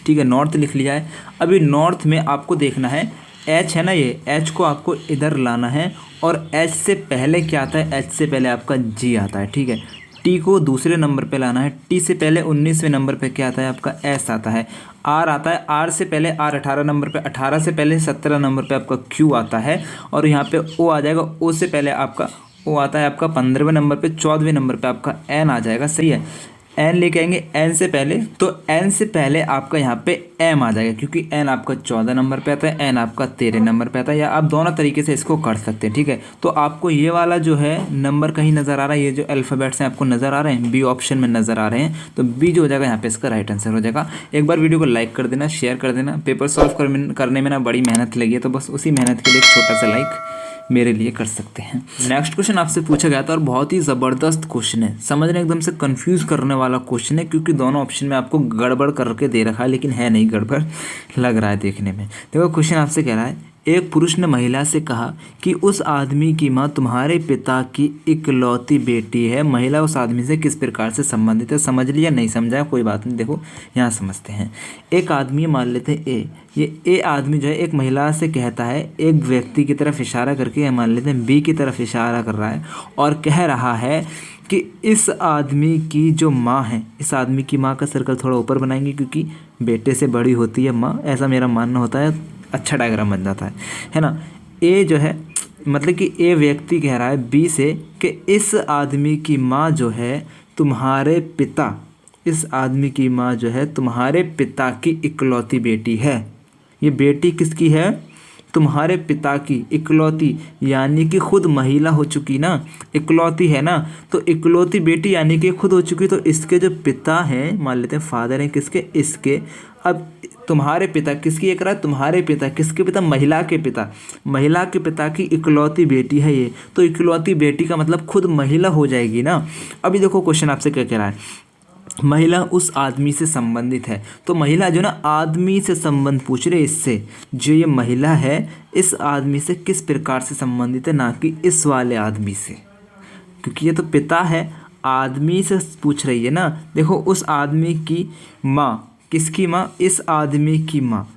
ठीक है, नॉर्थ लिख लिया है। अभी नॉर्थ में आपको देखना है एच है ना, ये एच को आपको इधर लाना है और एच से पहले क्या आता है, एच से पहले आपका जी आता है, ठीक है। टी को दूसरे नंबर पे लाना है, टी से पहले 19वें नंबर पे क्या आता है आपका एस आता है। आर आता है, आर से पहले आर 18 नंबर पे, 18 से पहले 17 नंबर पे आपका क्यू आता है। और यहाँ पे ओ आ जाएगा, ओ से पहले आपका ओ आता है आपका 15वें नंबर पे, 14वें नंबर पे आपका एन आ जाएगा, सही है। एन लेके आएंगे एन से पहले, तो एन से पहले आपका यहाँ पे एम आ जाएगा, क्योंकि एन आपका 14 नंबर पे आता है, एन आपका 13 नंबर पे आता है। या आप दोनों तरीके से इसको कर सकते हैं, ठीक है। तो आपको ये वाला जो है नंबर कहीं नज़र आ रहा है, ये जो अल्फ़ाबेट्स हैं आपको नज़र आ रहे हैं, बी ऑप्शन में नज़र आ रहे हैं, तो बी जो हो जाएगा यहाँ पे इसका राइट आंसर हो जाएगा। एक बार वीडियो को लाइक कर देना, शेयर कर देना। पेपर सॉल्व करने में ना बड़ी मेहनत लगी है, तो बस उसी मेहनत के लिए एक छोटा सा लाइक मेरे लिए कर सकते हैं। नेक्स्ट क्वेश्चन आपसे पूछा गया था और बहुत ही ज़बरदस्त क्वेश्चन है, समझने एकदम से कंफ्यूज करने वाला क्वेश्चन है, क्योंकि दोनों ऑप्शन में आपको गड़बड़ करके दे रखा है, लेकिन है नहीं गड़बड़, लग रहा है देखने में। देखो क्वेश्चन आपसे कह रहा है, एक पुरुष ने महिला से कहा कि उस आदमी की माँ तुम्हारे पिता की इकलौती बेटी है। महिला उस आदमी से किस प्रकार से संबंधित है। समझ लिया, नहीं समझा कोई बात नहीं, देखो यहाँ समझते हैं। एक आदमी मान लेते हैं ए, ये ए आदमी जो है एक महिला से कहता है, एक व्यक्ति की तरफ इशारा करके मान लेते हैं बी की तरफ इशारा कर रहा है और कह रहा है कि इस आदमी की जो माँ है, इस आदमी की माँ का सर्कल थोड़ा ऊपर बनाएंगे क्योंकि बेटे से बड़ी होती है माँ, ऐसा मेरा मानना होता है, अच्छा डायग्राम बन जाता है ना। ए जो है मतलब कि ए व्यक्ति कह रहा है बी से कि इस आदमी की माँ जो है तुम्हारे पिता, इस आदमी की माँ जो है तुम्हारे पिता की इकलौती बेटी है। ये बेटी किसकी है, तुम्हारे पिता की इकलौती, यानी कि खुद महिला हो चुकी ना, इकलौती है ना, तो इकलौती बेटी यानी कि खुद हो चुकी। तो इसके जो पिता हैं, मान लेते हैं फादर हैं किसके, इसके। अब तुम्हारे पिता किसकी एक रहा है, तुम्हारे पिता किसके पिता, महिला के पिता, महिला के पिता की इकलौती बेटी है ये। तो इकलौती बेटी का मतलब खुद महिला हो जाएगी ना। अभी देखो क्वेश्चन आपसे क्या कह रहा है, महिला उस आदमी से संबंधित है, तो महिला जो ना आदमी से संबंध पूछ रहे, इससे जो ये महिला है इस आदमी से किस प्रकार से संबंधित है, ना कि इस वाले आदमी से, क्योंकि ये तो पिता है, आदमी से पूछ रही है ना। देखो उस आदमी की माँ, किसकी माँ, इस आदमी की माँ,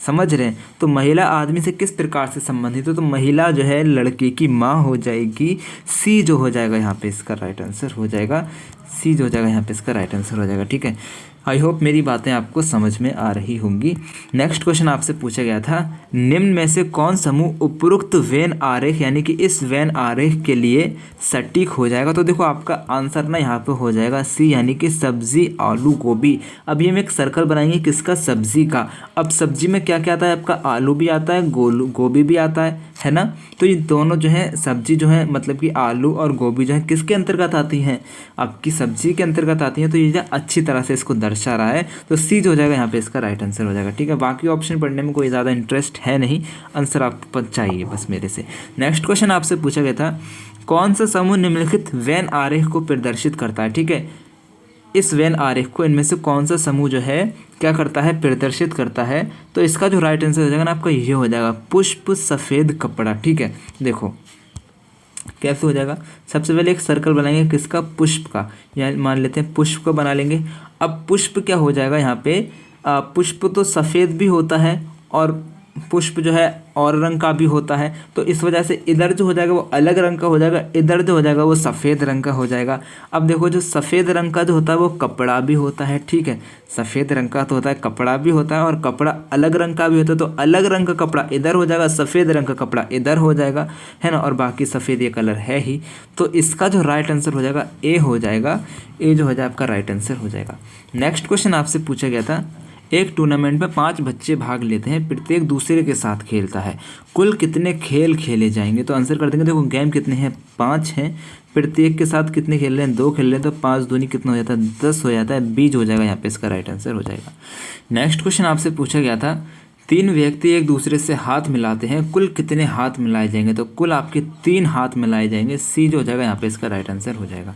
समझ रहे हैं। तो महिला आदमी से किस प्रकार से संबंधित है, तो महिला जो है लड़के की माँ हो जाएगी। सी जो हो जाएगा यहाँ पे इसका राइट आंसर हो जाएगा, सी जो हो जाएगा यहाँ पे इसका राइट आंसर हो जाएगा, ठीक है। आई होप मेरी बातें आपको समझ में आ रही होंगी। नेक्स्ट क्वेश्चन आपसे पूछा गया था, निम्न में से कौन समूह उपरोक्त वेन आरेख यानी कि इस वेन आरेख के लिए सटीक हो जाएगा। तो देखो आपका आंसर ना यहाँ पे हो जाएगा सी, यानी कि सब्जी आलू गोभी। अभी हम एक सर्कल बनाएंगे किसका, सब्जी का। अब सब्जी में क्या क्या आता है आपका, आलू भी आता है, गोभी भी आता है ना। तो ये दोनों जो है सब्जी जो है मतलब कि आलू और गोभी जो है किसके अंतर्गत आती हैं, आपकी सब्जी के अंतर्गत आती हैं। तो ये जो अच्छी तरह से इसको दर्शा रहा है, तो सी जो हो जाएगा यहाँ पे इसका राइट आंसर हो जाएगा, ठीक है। बाकी ऑप्शन पढ़ने में कोई ज़्यादा इंटरेस्ट है नहीं, आंसर आपको चाहिए बस मेरे से। नेक्स्ट क्वेश्चन आपसे पूछा गया था, कौन सा समूह निम्नलिखित वेन आरेख को प्रदर्शित करता है, ठीक है। इस वेन आरेख को इनमें से कौन सा समूह जो है क्या करता है, प्रदर्शित करता है। तो इसका जो राइट आंसर हो जाएगा ना आपका ये हो जाएगा, पुष्प सफ़ेद कपड़ा, ठीक है। देखो कैसे हो जाएगा, सबसे पहले एक सर्कल बनाएंगे किसका, पुष्प का, या मान लेते हैं पुष्प को बना लेंगे। अब पुष्प क्या हो जाएगा यहाँ पे, पुष्प तो सफ़ेद भी होता है और पुष्प जो है और रंग का भी होता है, तो इस वजह से इधर जो हो जाएगा वो अलग रंग का हो जाएगा, इधर जो हो जाएगा वो सफ़ेद रंग का हो जाएगा। अब देखो जो सफ़ेद रंग का जो होता है वो कपड़ा भी होता है, ठीक है। सफ़ेद रंग का तो होता है, कपड़ा भी होता है, और कपड़ा अलग रंग का भी होता है। तो अलग रंग का कपड़ा इधर हो जाएगा, सफ़ेद रंग का कपड़ा इधर हो जाएगा, है ना। और बाकी सफ़ेद ये कलर है ही, तो इसका जो राइट आंसर हो जाएगा ए हो जाएगा, ए जो हो जाएगा आपका राइट आंसर हो जाएगा। नेक्स्ट क्वेश्चन आपसे पूछा गया था, एक टूर्नामेंट में 5 बच्चे भाग लेते हैं, प्रत्येक दूसरे के साथ खेलता है, कुल कितने खेल खेले जाएंगे। तो आंसर कर देंगे, देखो गेम कितने हैं, 5 हैं, प्रत्येक के साथ कितने खेल रहे हैं, 2 खेल रहे हैं, तो 5 दूनी कितना हो जाता है, 10 हो जाता है, बीज हो जाएगा यहाँ पे इसका राइट आंसर हो जाएगा। नेक्स्ट क्वेश्चन आपसे पूछा गया था, 3 व्यक्ति एक दूसरे से हाथ मिलाते हैं, कुल कितने हाथ मिलाए जाएंगे। तो कुल आपके 3 हाथ मिलाए जाएंगे, सी जो हो जाएगा यहाँ पे इसका राइट आंसर हो जाएगा।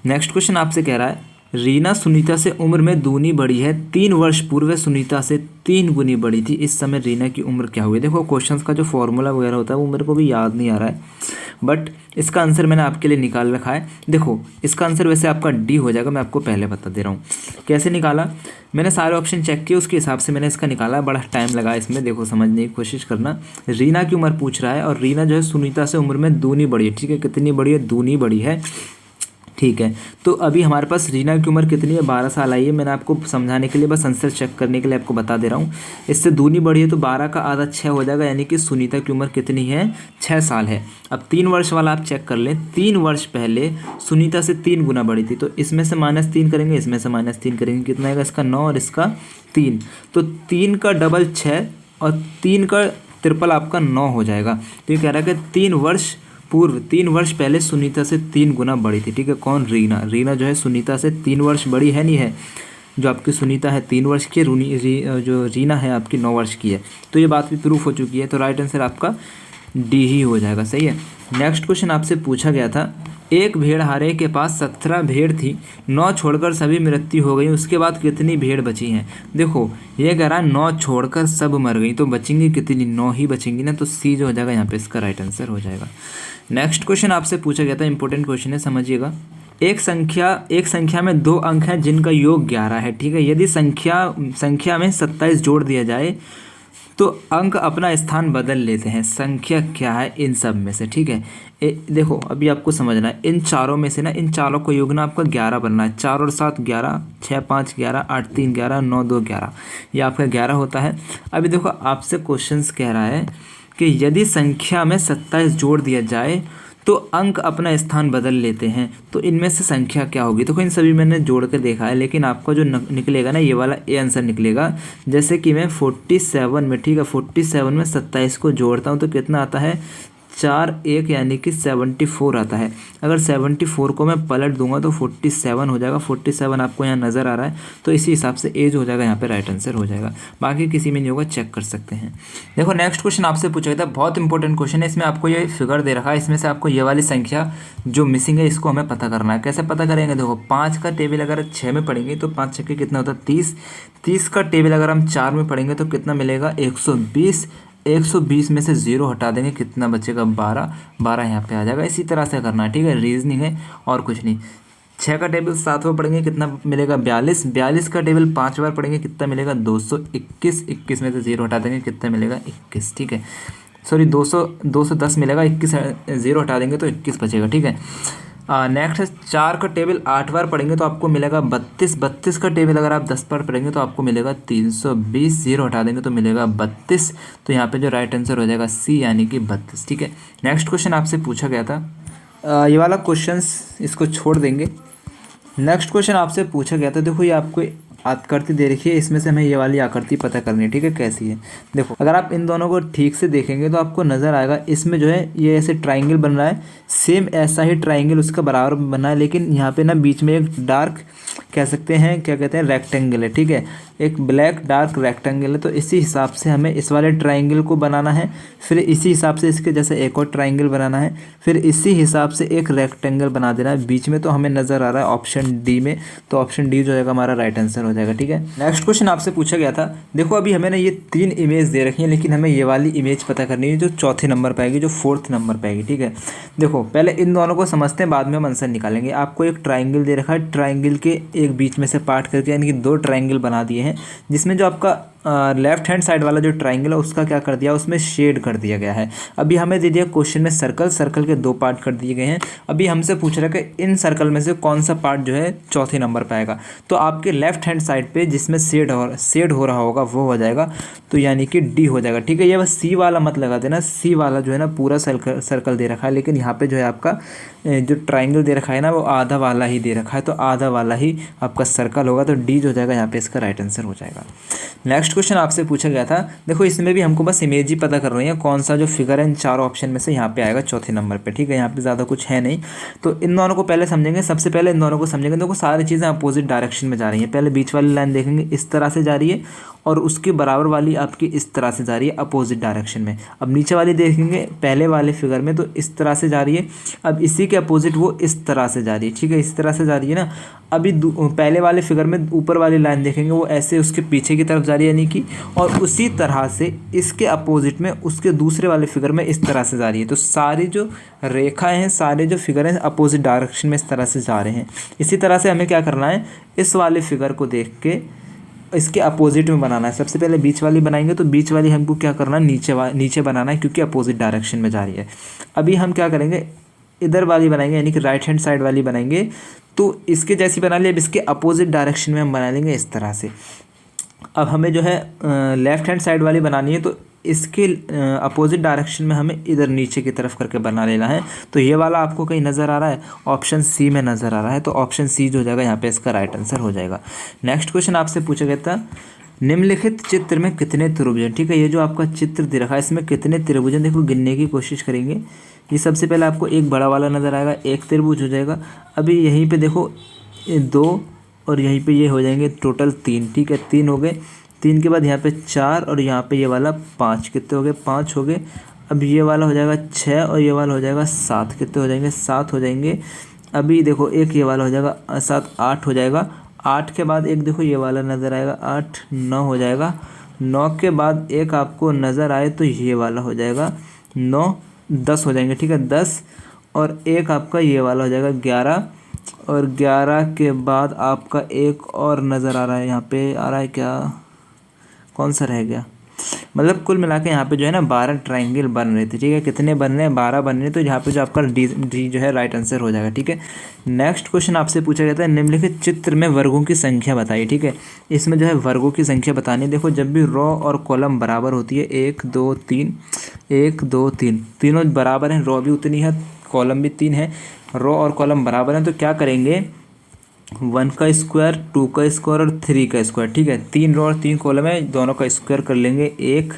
नेक्स्ट क्वेश्चन आपसे कह रहा है, रीना सुनीता से उम्र में दूनी बड़ी है, 3 वर्ष पूर्व सुनीता से 3 गुनी बड़ी थी, इस समय रीना की उम्र क्या हुई। देखो क्वेश्चंस का जो फॉर्मूला वगैरह होता है वो मेरे को भी याद नहीं आ रहा है, बट इसका आंसर मैंने आपके लिए निकाल रखा है। देखो इसका आंसर वैसे आपका डी हो जाएगा, मैं आपको पहले बता दे रहा हूँ कैसे निकाला। मैंने सारे ऑप्शन चेक किए, उसके हिसाब से मैंने इसका निकाला। बड़ा टाइम लगा इसमें, देखो समझने की कोशिश करना। रीना की उम्र पूछ रहा है और रीना जो है सुनीता से उम्र में दूनी बड़ी है, ठीक है। कितनी बड़ी है? दूनी बड़ी है, ठीक है। तो अभी हमारे पास रीना की उम्र कितनी है? 12 साल आई है। मैंने आपको समझाने के लिए, बस आंसर चेक करने के लिए आपको बता दे रहा हूँ। इससे दूनी बड़ी है तो 12 का आधा 6 हो जाएगा, यानी कि सुनीता की उम्र कितनी है? 6 साल है। अब 3 वर्ष वाला आप चेक कर लें। 3 वर्ष पहले सुनीता से 3 गुना बड़ी थी, तो इसमें से -3 करेंगे, इसमें से -3 करेंगे, कितना आएगा? इसका 9 और इसका 3। तो 3 का डबल 6 और 3 का ट्रिपल आपका 9 हो जाएगा। तो ये कह रहा है कि 3 वर्ष पहले सुनीता से 3 गुना बड़ी थी, ठीक है। कौन? रीना। रीना जो है सुनीता से 3 वर्ष बड़ी है, नहीं है? जो आपकी सुनीता है 3 वर्ष की, जो रीना है आपकी 9 वर्ष की है। तो ये बात भी प्रूफ हो चुकी है, तो राइट आंसर आपका डी ही हो जाएगा, सही है। नेक्स्ट क्वेश्चन आपसे पूछा गया था, एक भेड़हारे के पास 17 भेड़ थी, 9 छोड़कर सभी मृत्यु हो गई, उसके बाद कितनी भेड़ बची हैं? देखो ये कह रहा है 9 छोड़कर सब मर गई, तो बचेंगी कितनी? 9 ही बचेंगी ना, तो सी जो हो जाएगा यहाँ पे इसका राइट आंसर हो जाएगा। नेक्स्ट क्वेश्चन आपसे पूछा गया था, इंपॉर्टेंट क्वेश्चन है, समझिएगा। एक संख्या में 2 अंक हैं जिनका योग 11 है, ठीक है। यदि संख्या में 27 जोड़ दिया जाए तो अंक अपना स्थान बदल लेते हैं। संख्या क्या है इन सब में से, ठीक है। देखो अभी आपको समझना है, इन चारों में से ना, इन चारों को योग ना आपका 11 बनना है। 4 और 7 11, 6 5 11, 8 3 11, 9 2 11, ये आपका 11 होता है। अभी देखो आपसे क्वेश्चंस कह रहा है कि यदि संख्या में 27 जोड़ दिया जाए तो अंक अपना स्थान बदल लेते हैं, तो इनमें से संख्या क्या होगी? तो इन सभी मैंने जोड़ कर देखा है, लेकिन आपका जो निकलेगा ना, ये वाला ए आंसर निकलेगा। जैसे कि मैं 47 में, ठीक है, 47 में 27 को जोड़ता हूँ तो कितना आता है? 4 1, यानी कि 74 आता है। अगर 74 को मैं पलट दूंगा तो 47 हो जाएगा। 47 आपको यहाँ नज़र आ रहा है, तो इसी हिसाब से एज हो जाएगा, यहाँ पे राइट आंसर हो जाएगा। बाकी किसी में नहीं होगा, चेक कर सकते हैं। देखो नेक्स्ट क्वेश्चन आपसे पूछा गया था, बहुत इंपॉर्टेंट क्वेश्चन है। इसमें आपको ये फिगर दे रखा है, इसमें से आपको ये वाली संख्या जो मिसिंग है इसको हमें पता करना है। कैसे पता करेंगे? देखो 5 का टेबल अगर 6 में पढ़ेंगे तो 5 छक्के कितना होता है? 30। 30 का टेबल अगर हम 4 में पढ़ेंगे तो कितना मिलेगा? 120। 120 में से 0 हटा देंगे, कितना बचेगा? 12। 12 यहाँ पे आ जाएगा। इसी तरह से करना है, ठीक है, रीजनिंग है और कुछ नहीं। 6 का टेबल 7 बार पढ़ेंगे, कितना मिलेगा? 42। 42 का टेबल 5 बार पढ़ेंगे, कितना मिलेगा? 221। 21 में से 0 हटा देंगे, कितना मिलेगा? 21, ठीक है। सॉरी 210 मिलेगा, 21 0 हटा देंगे तो 21 बचेगा, ठीक है। नेक्स्ट है 4 का टेबल 8 बार पढ़ेंगे तो आपको मिलेगा 32। 32 का टेबल अगर आप 10 बार पढ़ेंगे तो आपको मिलेगा 320। 0 हटा देंगे तो मिलेगा 32। तो यहाँ पे जो राइट आंसर हो जाएगा सी, यानी कि 32, ठीक है। नेक्स्ट क्वेश्चन आपसे पूछा गया था, ये वाला क्वेश्चंस इसको छोड़ देंगे। नेक्स्ट क्वेश्चन आपसे पूछा गया था, देखो ये आपको आकृति दे रखी है, इसमें से हमें ये वाली आकृति पता करनी है, ठीक है। कैसी है? देखो अगर आप इन दोनों को ठीक से देखेंगे तो आपको नज़र आएगा, इसमें जो है ये ऐसे ट्राइंगल बन रहा है, सेम ऐसा ही ट्राइंगल उसका बराबर बना है, लेकिन यहाँ पे ना बीच में एक डार्क, कह सकते हैं क्या कहते हैं, रेक्टेंगल है, ठीक है। एक ब्लैक डार्क रेक्टेंगल है, तो इसी हिसाब से हमें इस वाले ट्राइंगल को बनाना है, फिर इसी हिसाब से इसके जैसे एक और ट्राइंगल बनाना है, फिर इसी हिसाब से एक रेक्टेंगल बना देना है बीच में। तो हमें नज़र आ रहा है ऑप्शन डी में, तो ऑप्शन डी जो है हमारा राइट आंसर हो जाएगा, ठीक है। नेक्स्ट क्वेश्चन आपसे पूछा गया था, देखो अभी हमें ना ये 3 इमेज दे रखी है, लेकिन हमें ये वाली इमेज पता करनी है जो चौथे नंबर पर आएगी, जो 4th नंबर पर आएगी, ठीक है। देखो पहले इन दोनों को समझते हैं, बाद में हम आंसर निकालेंगे। आपको एक ट्राइंगल दे रखा है, ट्राइंगल के एक बीच में से पार्ट करके यानी कि 2 ट्राइंगल बना दिए हैं, जिसमें जो आपका लेफ्ट हैंड साइड वाला जो ट्राइंगल है उसका क्या कर दिया, उसमें शेड कर दिया गया है। अभी हमें दे दिया क्वेश्चन में सर्कल के 2 पार्ट कर दिए गए हैं। अभी हमसे पूछ रहा है कि इन सर्कल में से कौन सा पार्ट जो है चौथे नंबर पर आएगा। तो आपके लेफ्ट हैंड साइड पे जिसमें शेड हो रहा होगा वो हो जाएगा, तो यानी कि डी हो जाएगा, ठीक है। ये बस सी वाला मत लगा देना, सी वाला जो है ना पूरा सर्कल दे रखा है, लेकिन यहाँ पे जो है आपका जो ट्राइंगल दे रखा है ना वो आधा वाला ही दे रखा है, तो आधा वाला ही आपका सर्कल होगा, तो डी जो हो जाएगा यहाँ पे इसका राइट आंसर हो जाएगा। नेक्स्ट क्वेश्चन आपसे पूछा गया था, देखो इसमें भी हमको बस इमेज ही पता कर रही है, कौन सा जो फिगर है इन चारों ऑप्शन में से यहाँ पे आएगा चौथे नंबर पे, ठीक है। यहाँ पे ज़्यादा कुछ है नहीं, तो इन दोनों को पहले समझेंगे। सबसे पहले इन दोनों को समझेंगे, देखो सारी चीज़ें अपोजिट डायरेक्शन में जा रही हैं। पहले बीच वाली लाइन देखेंगे, इस तरह से जा रही है, और उसके बराबर वाली आपकी इस तरह से जा रही है अपोजिट डायरेक्शन में। अब नीचे वाली देखेंगे पहले वाले फिगर में तो इस तरह से जा रही है, अब इसी के अपोजिट वो इस तरह से जा रही है, ठीक है, इस तरह से जा रही है ना। अभी पहले वाले फिगर में ऊपर वाली लाइन देखेंगे वो ऐसे उसके पीछे की तरफ जा रही है यानी कि, और उसी तरह से इसके अपोजिट में उसके दूसरे वाले फिगर में इस तरह से जा रही है। तो सारी जो रेखाएं हैं, सारे जो फिगर हैं अपोजिट डायरेक्शन में इस तरह से जा रहे हैं। इसी तरह से हमें क्या करना है, इस वाले फिगर को देख के इसके अपोजिट में बनाना है। सबसे पहले बीच वाली बनाएंगे तो बीच वाली हमको क्या करना है, नीचे बनाना है क्योंकि अपोजिट डायरेक्शन में जा रही है। अभी हम क्या करेंगे, इधर वाली बनाएंगे यानी कि राइट हैंड साइड वाली बनाएंगे। तो इसके जैसी बना लिया, अब इसके अपोजिट डायरेक्शन में हम बना लेंगे इस तरह से। अब हमें जो है लेफ्ट हैंड साइड वाली बनानी है तो इसके अपोजिट डायरेक्शन में हमें इधर नीचे की तरफ करके बना लेना है। तो ये वाला आपको कहीं नज़र आ रहा है, ऑप्शन सी में नज़र आ रहा है, तो ऑप्शन सी जो हो जाएगा यहाँ पे इसका राइट आंसर हो जाएगा। नेक्स्ट क्वेश्चन आपसे पूछा गया था, निम्नलिखित चित्र में कितने त्रिभुज हैं। ठीक है, ये जो आपका चित्र दे रखा है इसमें कितने त्रिभुज हैं, देखो गिनने की कोशिश करेंगे। ये सबसे पहले आपको एक बड़ा वाला नज़र आएगा, एक त्रिभुज हो जाएगा। अभी यहीं पे देखो दो और यहीं पे ये हो जाएंगे टोटल 3, ठीक है, 3 हो गए। 3 के बाद यहाँ पे 4 और यहाँ पे ये वाला 5, कितने हो गए, 5 हो गए। अब ये वाला हो जाएगा 6 और ये वाला हो जाएगा 7, कितने हो जाएंगे, 7 हो जाएंगे। अभी देखो एक ये वाला हो जाएगा 7, 8 हो जाएगा। 8 के बाद एक देखो ये वाला नज़र आएगा 8, 9 हो जाएगा। 9 के बाद एक आपको नज़र आए तो ये वाला हो जाएगा 9, 10 हो जाएंगे, ठीक है, 10। और एक आपका ये वाला हो जाएगा 11 और 11 के बाद आपका एक और नज़र आ रहा है, यहाँ पे आ रहा है क्या, कौन सा रह गया, मतलब कुल मिला के यहाँ पे जो है ना 12 ट्रायंगल बन रहे थे, ठीक है, कितने बन रहे हैं, 12 बन रहे हैं। तो यहाँ पे जो आपका डी जो है राइट आंसर हो जाएगा, ठीक है। नेक्स्ट क्वेश्चन आपसे पूछा गया था, निम्नलिखित चित्र में वर्गों की संख्या बताइए। ठीक है, इसमें जो है वर्गों की संख्या बतानी है। देखो जब भी रो और कॉलम बराबर होती है, 1 2 3, 1 2 3, तीनों बराबर हैं, रो भी उतनी है कॉलम भी 3 है, रो और कॉलम बराबर हैं, तो क्या करेंगे 1 का स्क्वायर, 2 का स्क्वायर और 3 का स्क्वायर, ठीक है। 3 रो और 3 कॉलम है, दोनों का स्क्वायर कर लेंगे। 1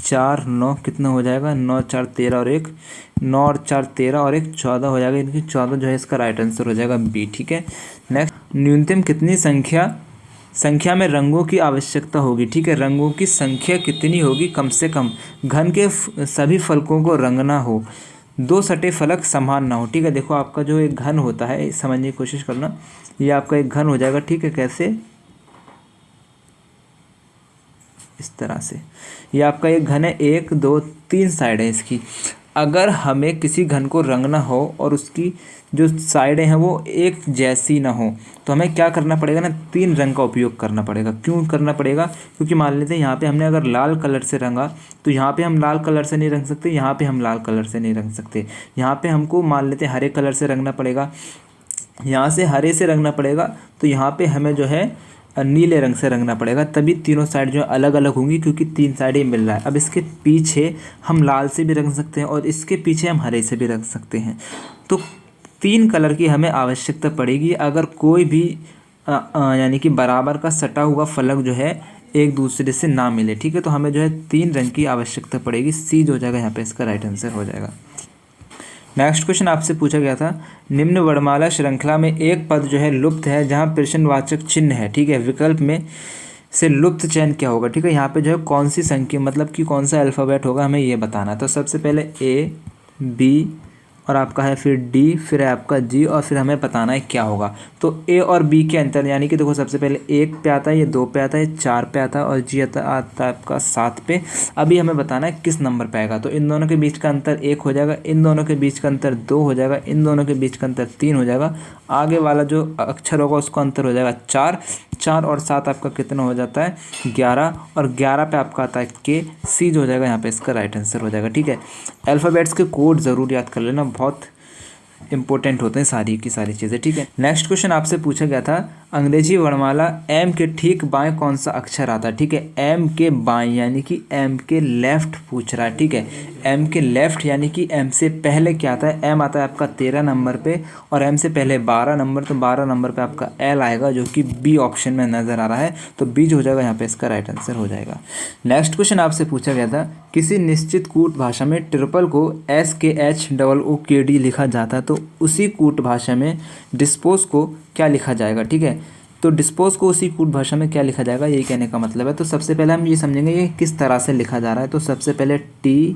4 9 कितना हो जाएगा, 9 4 13 और 1, 9 और 4 13 और 1 14 हो जाएगा, इनकी 14 जो है इसका राइट आंसर हो जाएगा बी, ठीक है। नेक्स्ट, न्यूनतम कितनी संख्या में रंगों की आवश्यकता होगी। ठीक है, रंगों की संख्या कितनी होगी, कम से कम घन के सभी फलकों को रंगना हो, 2 सटे फलक समान ना हो। ठीक है, देखो आपका जो एक घन होता है, समझने की कोशिश करना, ये आपका एक घन हो जाएगा, ठीक है, कैसे, इस तरह से। ये आपका एक घन है, 1 2 3 साइड है इसकी। अगर हमें किसी घन को रंगना हो और उसकी जो साइडें हैं वो एक जैसी ना हो, तो हमें क्या करना पड़ेगा ना, 3 रंग का उपयोग करना पड़ेगा। क्यों करना पड़ेगा, क्योंकि मान लेते हैं यहाँ पे हमने अगर लाल कलर से रंगा तो यहाँ पे हम लाल कलर से नहीं रंग सकते, यहाँ पे हम लाल कलर से नहीं रंग सकते, यहाँ पे हमको मान लेते हैं हरे कलर से रंगना पड़ेगा, यहाँ से हरे से रंगना पड़ेगा, तो यहाँ पे हमें जो है नीले रंग से रंगना पड़ेगा, तभी तीनों साइड जो है अलग अलग होंगी, क्योंकि 3 साइड ही मिल रहा है। अब इसके पीछे हम लाल से भी रंग सकते हैं और इसके पीछे हम हरे से भी रंग सकते हैं। तो 3 कलर की हमें आवश्यकता पड़ेगी अगर कोई भी यानी कि बराबर का सटा हुआ फलक जो है एक दूसरे से ना मिले। ठीक है, तो हमें जो है 3 रंग की आवश्यकता पड़ेगी, सी जो हो जाएगा यहाँ पे इसका राइट आंसर हो जाएगा। नेक्स्ट क्वेश्चन आपसे पूछा गया था, निम्न वर्णमाला श्रृंखला में एक पद जो है लुप्त है जहाँ प्रश्नवाचक चिन्ह है। ठीक है, विकल्प में से लुप्त चयन क्या होगा। ठीक है, यहाँ पे जो है कौन सी संख्या, मतलब कि कौन सा अल्फ़ाबेट होगा, हमें ये बताना। तो सबसे पहले A B और आपका है फिर D, फिर है आपका G और फिर हमें बताना है क्या होगा। तो A और B के अंतर, यानी कि देखो सबसे पहले 1 पे आता है, ये 2 पे आता है, 4 पे आता है और G आता है आपका 7 पे। अभी हमें बताना है किस नंबर पे आएगा। तो इन दोनों के बीच का अंतर 1 हो जाएगा, इन दोनों के बीच का अंतर 2 हो जाएगा, इन दोनों के बीच का अंतर 3 हो जाएगा, आगे वाला जो अक्षर होगा उसका अंतर हो जाएगा 4। 4 और 7 आपका कितना हो जाता है 11, और 11 पे आपका आता है के, सी जो हो जाएगा यहाँ पे इसका राइट आंसर हो जाएगा। ठीक है, अल्फ़ाबेट्स के कोड ज़रूर याद कर लेना, बहुत इंपॉर्टेंट होते हैं सारी की सारी चीज़ें। ठीक है, नेक्स्ट क्वेश्चन आपसे पूछा गया था, अंग्रेजी वर्णमाला एम के ठीक बाएं कौन सा अक्षर आता है। ठीक है, एम के बाएं यानी कि एम के लेफ्ट पूछ रहा है। ठीक है, एम के लेफ्ट यानी कि एम से पहले क्या आता है, एम आता है आपका 13 नंबर पे और एम से पहले 12 नंबर, तो 12 नंबर पे आपका एल आएगा जो कि बी ऑप्शन में नज़र आ रहा है, तो बी जो हो जाएगा यहाँ पे इसका राइट आंसर हो जाएगा। नेक्स्ट क्वेश्चन आपसे पूछा गया था, किसी निश्चित कूट भाषा में ट्रिपल को SKHOOKD लिखा जाता है, तो उसी कूट भाषा में डिस्पोज को क्या लिखा जाएगा। ठीक है, तो डिस्पोज को उसी कूट भाषा में क्या लिखा जाएगा, यही कहने का मतलब है। तो सबसे पहले हम ये समझेंगे ये किस तरह से लिखा जा रहा है। तो सबसे पहले TRIPPLE,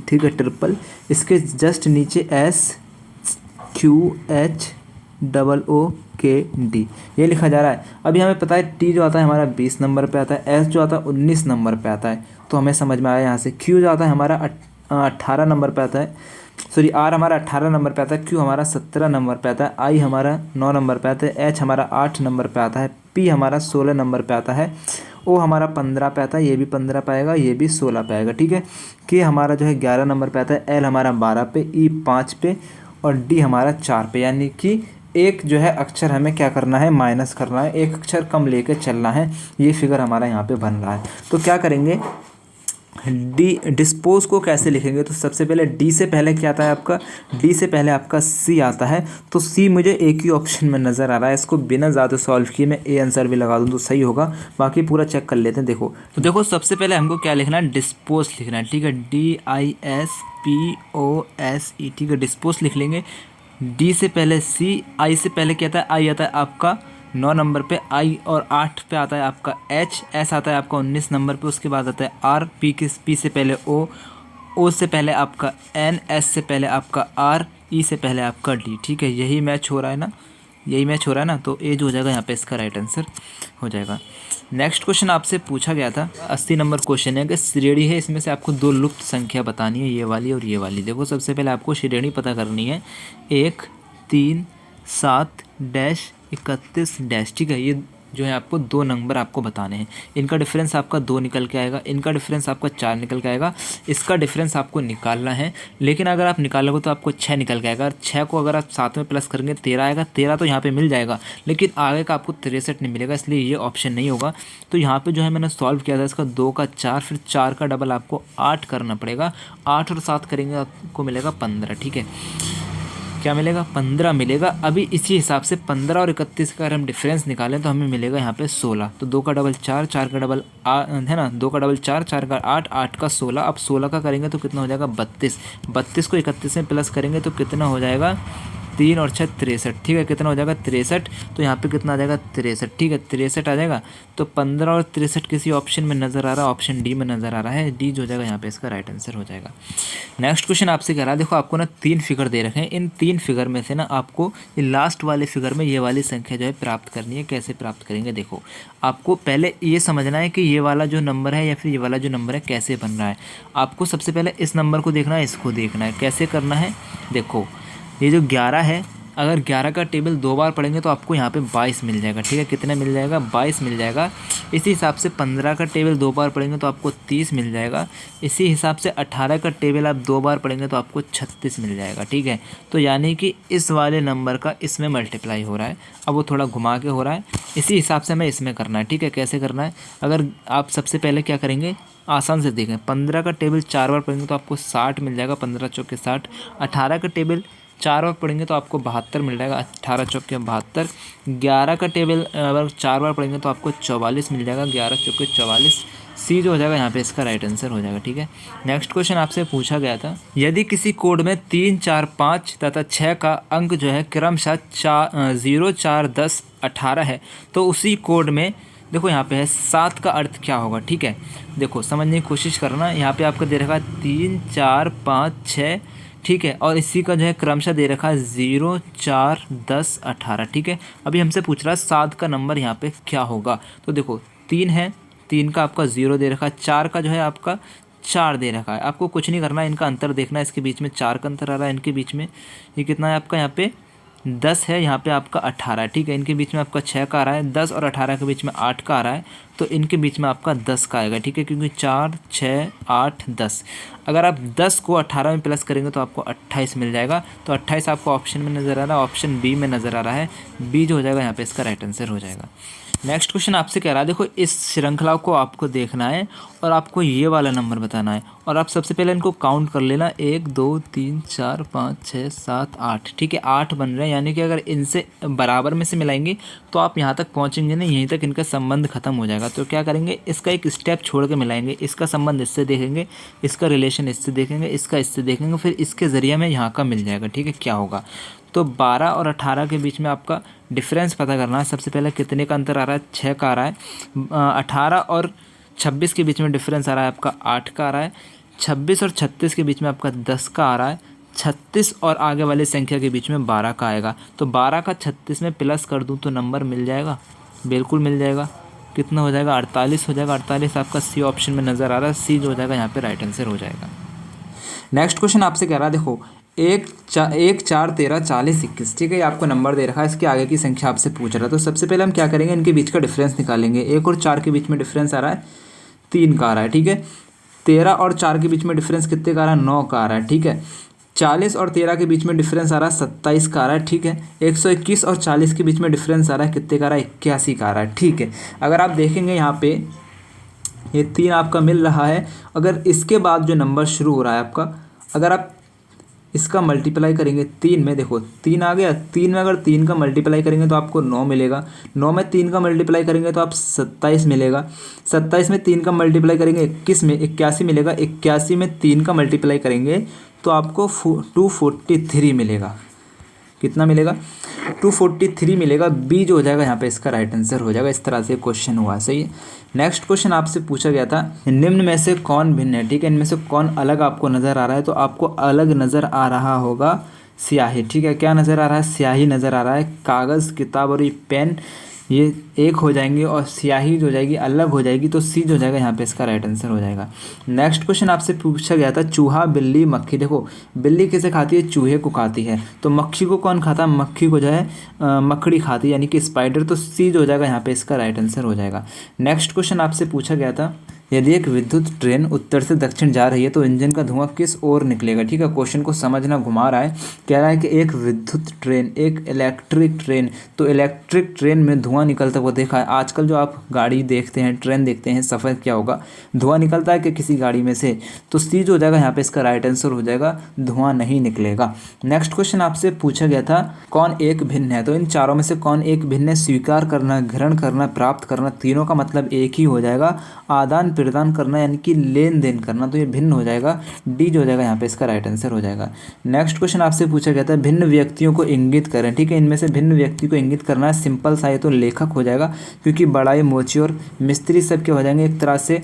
ठीक है, ट्रिपल, इसके जस्ट नीचे SQHOOKD ये लिखा जा रहा है। अभी हमें पता है T जो आता है हमारा 20 नंबर पे आता है, S जो आता है 19 नंबर पे आता है, तो हमें समझ में आया यहाँ से। Q जो आता है हमारा 18 नंबर पे आता है, सॉरी R हमारा 18 नंबर पे आता है, Q हमारा 17 नंबर पे आता है, I हमारा 9 नंबर पे आता है, H हमारा 8 नंबर पे आता है, P हमारा 16 नंबर पे आता है, O हमारा 15 पे आता है, ये भी 15 पे आएगा, ये भी 16 पे आएगा, ठीक है। K हमारा जो है 11 नंबर पे आता है, L हमारा 12 पे, E 5 पे और D हमारा 4 पे। यानी कि एक जो है अक्षर हमें क्या करना है, माइनस करना है, एक अक्षर कम लेके चलना है। ये फिगर हमारा यहाँ पे बन रहा है। तो क्या करेंगे, डिस्पोज को कैसे लिखेंगे। तो सबसे पहले डी से पहले क्या आता है आपका, डी से पहले आपका सी आता है। तो सी मुझे एक ही ऑप्शन में नज़र आ रहा है, इसको बिना ज़्यादा सॉल्व किए मैं ए आंसर भी लगा दूँ तो सही होगा। बाकी पूरा चेक कर लेते हैं। देखो तो देखो सबसे पहले हमको क्या लिखना है, डिस्पोज लिखना है, ठीक है, DISPOSE, ठीक है, डिस्पोज लिख लेंगे। डी से पहले सी, आई से पहले क्या आता है, आई आता है आपका 9 नंबर पे, आई और 8 पे आता है आपका एच, एस आता है आपका 19 नंबर पे, उसके बाद आता है आर, पी से पहले ओ से पहले आपका एन, एस से पहले आपका आर, ई से पहले आपका डी, ठीक है। यही मैच हो रहा है ना, यही मैच हो रहा है ना, तो ए जो हो जाएगा यहाँ पे इसका राइट आंसर हो जाएगा। नेक्स्ट क्वेश्चन आपसे पूछा गया था, 80 नंबर क्वेश्चन है कि श्रेणी है, इसमें से आपको 2 लुप्त संख्या बतानी है, ये वाली और ये वाली। देखो सबसे पहले आपको श्रेणी पता करनी है, 1 3 7 डैश 31 डैश, ठीक है। ये जो है आपको 2 नंबर आपको बताने हैं, इनका डिफरेंस आपका 2 निकल के आएगा, इनका डिफरेंस आपका 4 निकल के आएगा, इसका डिफरेंस आपको निकालना है। लेकिन अगर आप निकालोगे तो आपको 6 निकल के आएगा, 6 को अगर आप साथ में प्लस करेंगे 13 आएगा, 13 तो यहाँ पे मिल जाएगा, लेकिन आगे का आपको 63 नहीं मिलेगा, इसलिए ये ऑप्शन नहीं होगा। तो यहाँ पर जो है मैंने सॉल्व किया था, इसका 2 का 4, फिर 4 का डबल आपको 8 करना पड़ेगा, 8 और 7 करेंगे आपको मिलेगा 15, ठीक है। क्या मिलेगा, 15 मिलेगा। अभी इसी हिसाब से 15 और 31 का अगर हम डिफरेंस निकालें तो हमें मिलेगा यहाँ पे 16। तो 2 का डबल 4, 4 का डबल है ना, 2 का डबल 4, 4 का 8, 8 का 16। अब 16 का करेंगे तो कितना हो जाएगा, 32। 32 को 31 में प्लस करेंगे तो कितना हो जाएगा, 3 और 6 63, ठीक है। कितना हो जाएगा, 63। तो यहाँ पे कितना आ जाएगा, 63, ठीक है, 63 आ जाएगा। तो 15 और 63 किसी ऑप्शन में नज़र आ रहा है, ऑप्शन डी में नज़र आ रहा है, डी जो हो जाएगा यहाँ पे इसका राइट आंसर हो जाएगा। नेक्स्ट क्वेश्चन आपसे कह रहा है, देखो आपको ना 3 फिगर दे रखे हैं, इन 3 फिगर में से ना आपको ये लास्ट वाले फिगर में ये वाली संख्या जो है प्राप्त करनी है। कैसे प्राप्त करेंगे, देखो आपको पहले ये समझना है कि ये वाला जो नंबर है या फिर ये वाला जो नंबर है कैसे बन रहा है। आपको सबसे पहले इस नंबर को देखना है, इसको देखना है। कैसे करना है, देखो ये जो 11 है, अगर 11 का टेबल 2 बार पढ़ेंगे तो आपको यहाँ पे 22 मिल जाएगा, ठीक है। कितना मिल जाएगा, 22 मिल जाएगा। इसी हिसाब से 15 का टेबल 2 बार पढ़ेंगे तो आपको 30 मिल जाएगा। इसी हिसाब से 18 का टेबल आप 2 बार पढ़ेंगे तो आपको 36 मिल जाएगा, ठीक है। तो यानी कि इस वाले नंबर का इसमें मल्टीप्लाई हो रहा है, अब वो थोड़ा घुमा के हो रहा है। इसी हिसाब से हमें इसमें करना है, ठीक है। कैसे करना है, अगर आप सबसे पहले क्या करेंगे, आसान से देखें, 15 का टेबल 4 बार पढ़ेंगे तो आपको 60 मिल जाएगा, 15 चौके 60। 18 का टेबल 4 बार पढ़ेंगे तो आपको 72 मिल जाएगा, 18 चौके 72। 11 का टेबल अगर 4 बार पढ़ेंगे तो आपको 44 मिल जाएगा, 11 चौके 44। सी जो हो जाएगा यहाँ पे इसका राइट आंसर हो जाएगा, ठीक है। नेक्स्ट क्वेश्चन आपसे पूछा गया था, यदि किसी कोड में 3, 4, 5 तथा 6 का अंक जो है क्रमशः 0, 4, 10, 18 है, तो उसी कोड में देखो यहाँ पे है 7 का अर्थ क्या होगा, ठीक है। देखो समझने की कोशिश करना, यहाँ पे आपको दे रखा है 3, 4, 5, 6, ठीक है, और इसी का जो है क्रमशः दे रखा है 0, 4, 10, 18, ठीक है। अभी हमसे पूछ रहा है 7 का नंबर यहाँ पे क्या होगा। तो देखो 3 है, 3 का आपका 0 दे रखा है, 4 का जो है आपका 4 दे रखा है। आपको कुछ नहीं करना, इनका अंतर देखना है, इसके बीच में 4 का अंतर आ रहा है, इनके बीच में ये कितना है आपका, यहाँ पे 10 है, यहाँ पे आपका 18, ठीक है। इनके बीच में आपका 6 का आ रहा है, 10 और 18 के बीच में 8 का आ रहा है, तो इनके बीच में आपका 10 का आएगा, ठीक है, क्योंकि 4, 6, 8, 10। अगर आप 10 को 18 में प्लस करेंगे तो आपको 28 मिल जाएगा। तो 28 आपको ऑप्शन में नज़र आ रहा है, ऑप्शन बी में नज़र आ रहा है, बी जो हो जाएगा यहाँ पे इसका राइट आंसर हो जाएगा। नेक्स्ट क्वेश्चन आपसे कह रहा है, देखो इस श्रृंखला को आपको देखना है और आपको ये वाला नंबर बताना है, और आप सबसे पहले इनको काउंट कर लेना, 1, 2, 3, 4, 5, 6, 7, 8, ठीक है, 8 बन रहे हैं। यानी कि अगर इनसे बराबर में से मिलाएंगे तो आप यहाँ तक पहुँचेंगे नहीं, यहीं तक इनका संबंध खत्म हो जाएगा। तो क्या करेंगे, इसका एक स्टेप छोड़ के मिलाएंगे, इसका संबंध इससे देखेंगे, इसका रिलेशन इससे देखेंगे, इसका इससे देखेंगे, फिर इसके ज़रिए में यहाँ का मिल जाएगा, ठीक है। क्या होगा, तो 12 और 18 के बीच में आपका डिफरेंस पता करना है। सबसे पहले कितने का अंतर आ रहा है, 6 का आ रहा है। 18 और 26 के बीच में डिफरेंस आ रहा है आपका 8 का आ रहा है। 26 और 36 के बीच में आपका 10 का आ रहा है। 36 और आगे वाली संख्या के बीच में 12 का आएगा। तो 12 का 36 में प्लस कर दूं तो नंबर मिल जाएगा, बिल्कुल मिल जाएगा। कितना हो जाएगा, 48 हो जाएगा। 48 आपका सी ऑप्शन में नज़र आ रहा है, सी जो हो जाएगा यहाँ पे राइट आंसर हो जाएगा। नेक्स्ट क्वेश्चन आपसे कह रहा है, देखो 1 4 13 40 21, ठीक है, ये आपको नंबर दे रखा है, इसके आगे की संख्या आपसे पूछ रहा है। तो सबसे पहले हम क्या करेंगे, इनके बीच का डिफरेंस निकालेंगे। 1 और 4 के बीच में डिफरेंस आ रहा है 3 का आ रहा है, ठीक है। 13 और 4 के बीच में डिफरेंस कितने का आ रहा है, 9 का आ रहा है, ठीक है। 40 और 13 के बीच में डिफरेंस आ रहा है 27 का आ रहा है, ठीक है। 121 और 40 के बीच में डिफरेंस आ रहा है कितने का आ रहा है, 81 का आ रहा है, ठीक है। अगर आप देखेंगे यहाँ पे ये 3 आपका मिल रहा है। अगर इसके बाद जो नंबर शुरू हो रहा है आपका, अगर आप इसका मल्टीप्लाई करेंगे 3 में, देखो 3 आ गया, 3 में अगर 3 का मल्टीप्लाई करेंगे तो आपको 9 मिलेगा। 9 में 3 का मल्टीप्लाई करेंगे तो आप 27 मिलेगा। 27 में 3 का मल्टीप्लाई करेंगे 21 में 81 मिलेगा। 81 में 3 का मल्टीप्लाई करेंगे तो आपको 243 मिलेगा। कितना मिलेगा, 243 मिलेगा। बी जो हो जाएगा यहाँ पे इसका राइट आंसर हो जाएगा। इस तरह से क्वेश्चन हुआ, सही है। नेक्स्ट क्वेश्चन आपसे पूछा गया था, निम्न में से कौन भिन्न है, ठीक है। इनमें से कौन अलग आपको नज़र आ रहा है, तो आपको अलग नज़र आ रहा होगा स्याही, ठीक है। क्या नज़र आ रहा है, स्याही नज़र आ रहा है। कागज़, किताब और ये पेन ये एक हो जाएंगे और स्याही जो हो जाएगी अलग हो जाएगी, तो सी जो हो जाएगा यहाँ पे इसका राइट आंसर हो जाएगा। नेक्स्ट क्वेश्चन आपसे पूछा गया था, चूहा, बिल्ली, मक्खी। देखो बिल्ली किसे खाती है, चूहे को खाती है। तो मक्खी को कौन खाता है, मक्खी को जो है मकड़ी खाती है, यानी कि स्पाइडर। तो सी जो हो जाएगा यहाँ पे इसका राइट आंसर हो जाएगा। नेक्स्ट क्वेश्चन आपसे पूछा गया था, यदि एक विद्युत ट्रेन उत्तर से दक्षिण जा रही है तो इंजन का धुआं किस ओर निकलेगा, ठीक है। क्वेश्चन को समझना, घुमा रहा है। कह रहा है कि एक विद्युत ट्रेन, एक इलेक्ट्रिक ट्रेन, तो इलेक्ट्रिक ट्रेन में धुआं निकलता हुआ देखा है। आजकल जो आप गाड़ी देखते हैं, ट्रेन देखते हैं, सफ़र क्या होगा, धुआं निकलता है कि किसी गाड़ी में से, तो सी जो हो जाएगा यहाँ पे इसका राइट आंसर हो जाएगा, धुआं नहीं निकलेगा। नेक्स्ट क्वेश्चन आपसे पूछा गया था, कौन एक भिन्न है, तो इन चारों में से कौन एक भिन्न है। स्वीकार करना, ग्रहण करना, प्राप्त करना, तीनों का मतलब एक ही हो जाएगा। आदान प्रदान करना यानी कि लेन देन करना, तो ये भिन्न हो जाएगा। डी जो हो जाएगा यहाँ पे इसका राइट आंसर हो जाएगा। नेक्स्ट क्वेश्चन आपसे पूछा गया था, भिन्न व्यक्तियों को इंगित करें, ठीक है। इनमें से भिन्न व्यक्ति को इंगित करना है, सिंपल सा है तो लेखक हो जाएगा, क्योंकि बड़ाई, मोची और मिस्त्री सब के हो जाएंगे एक तरह से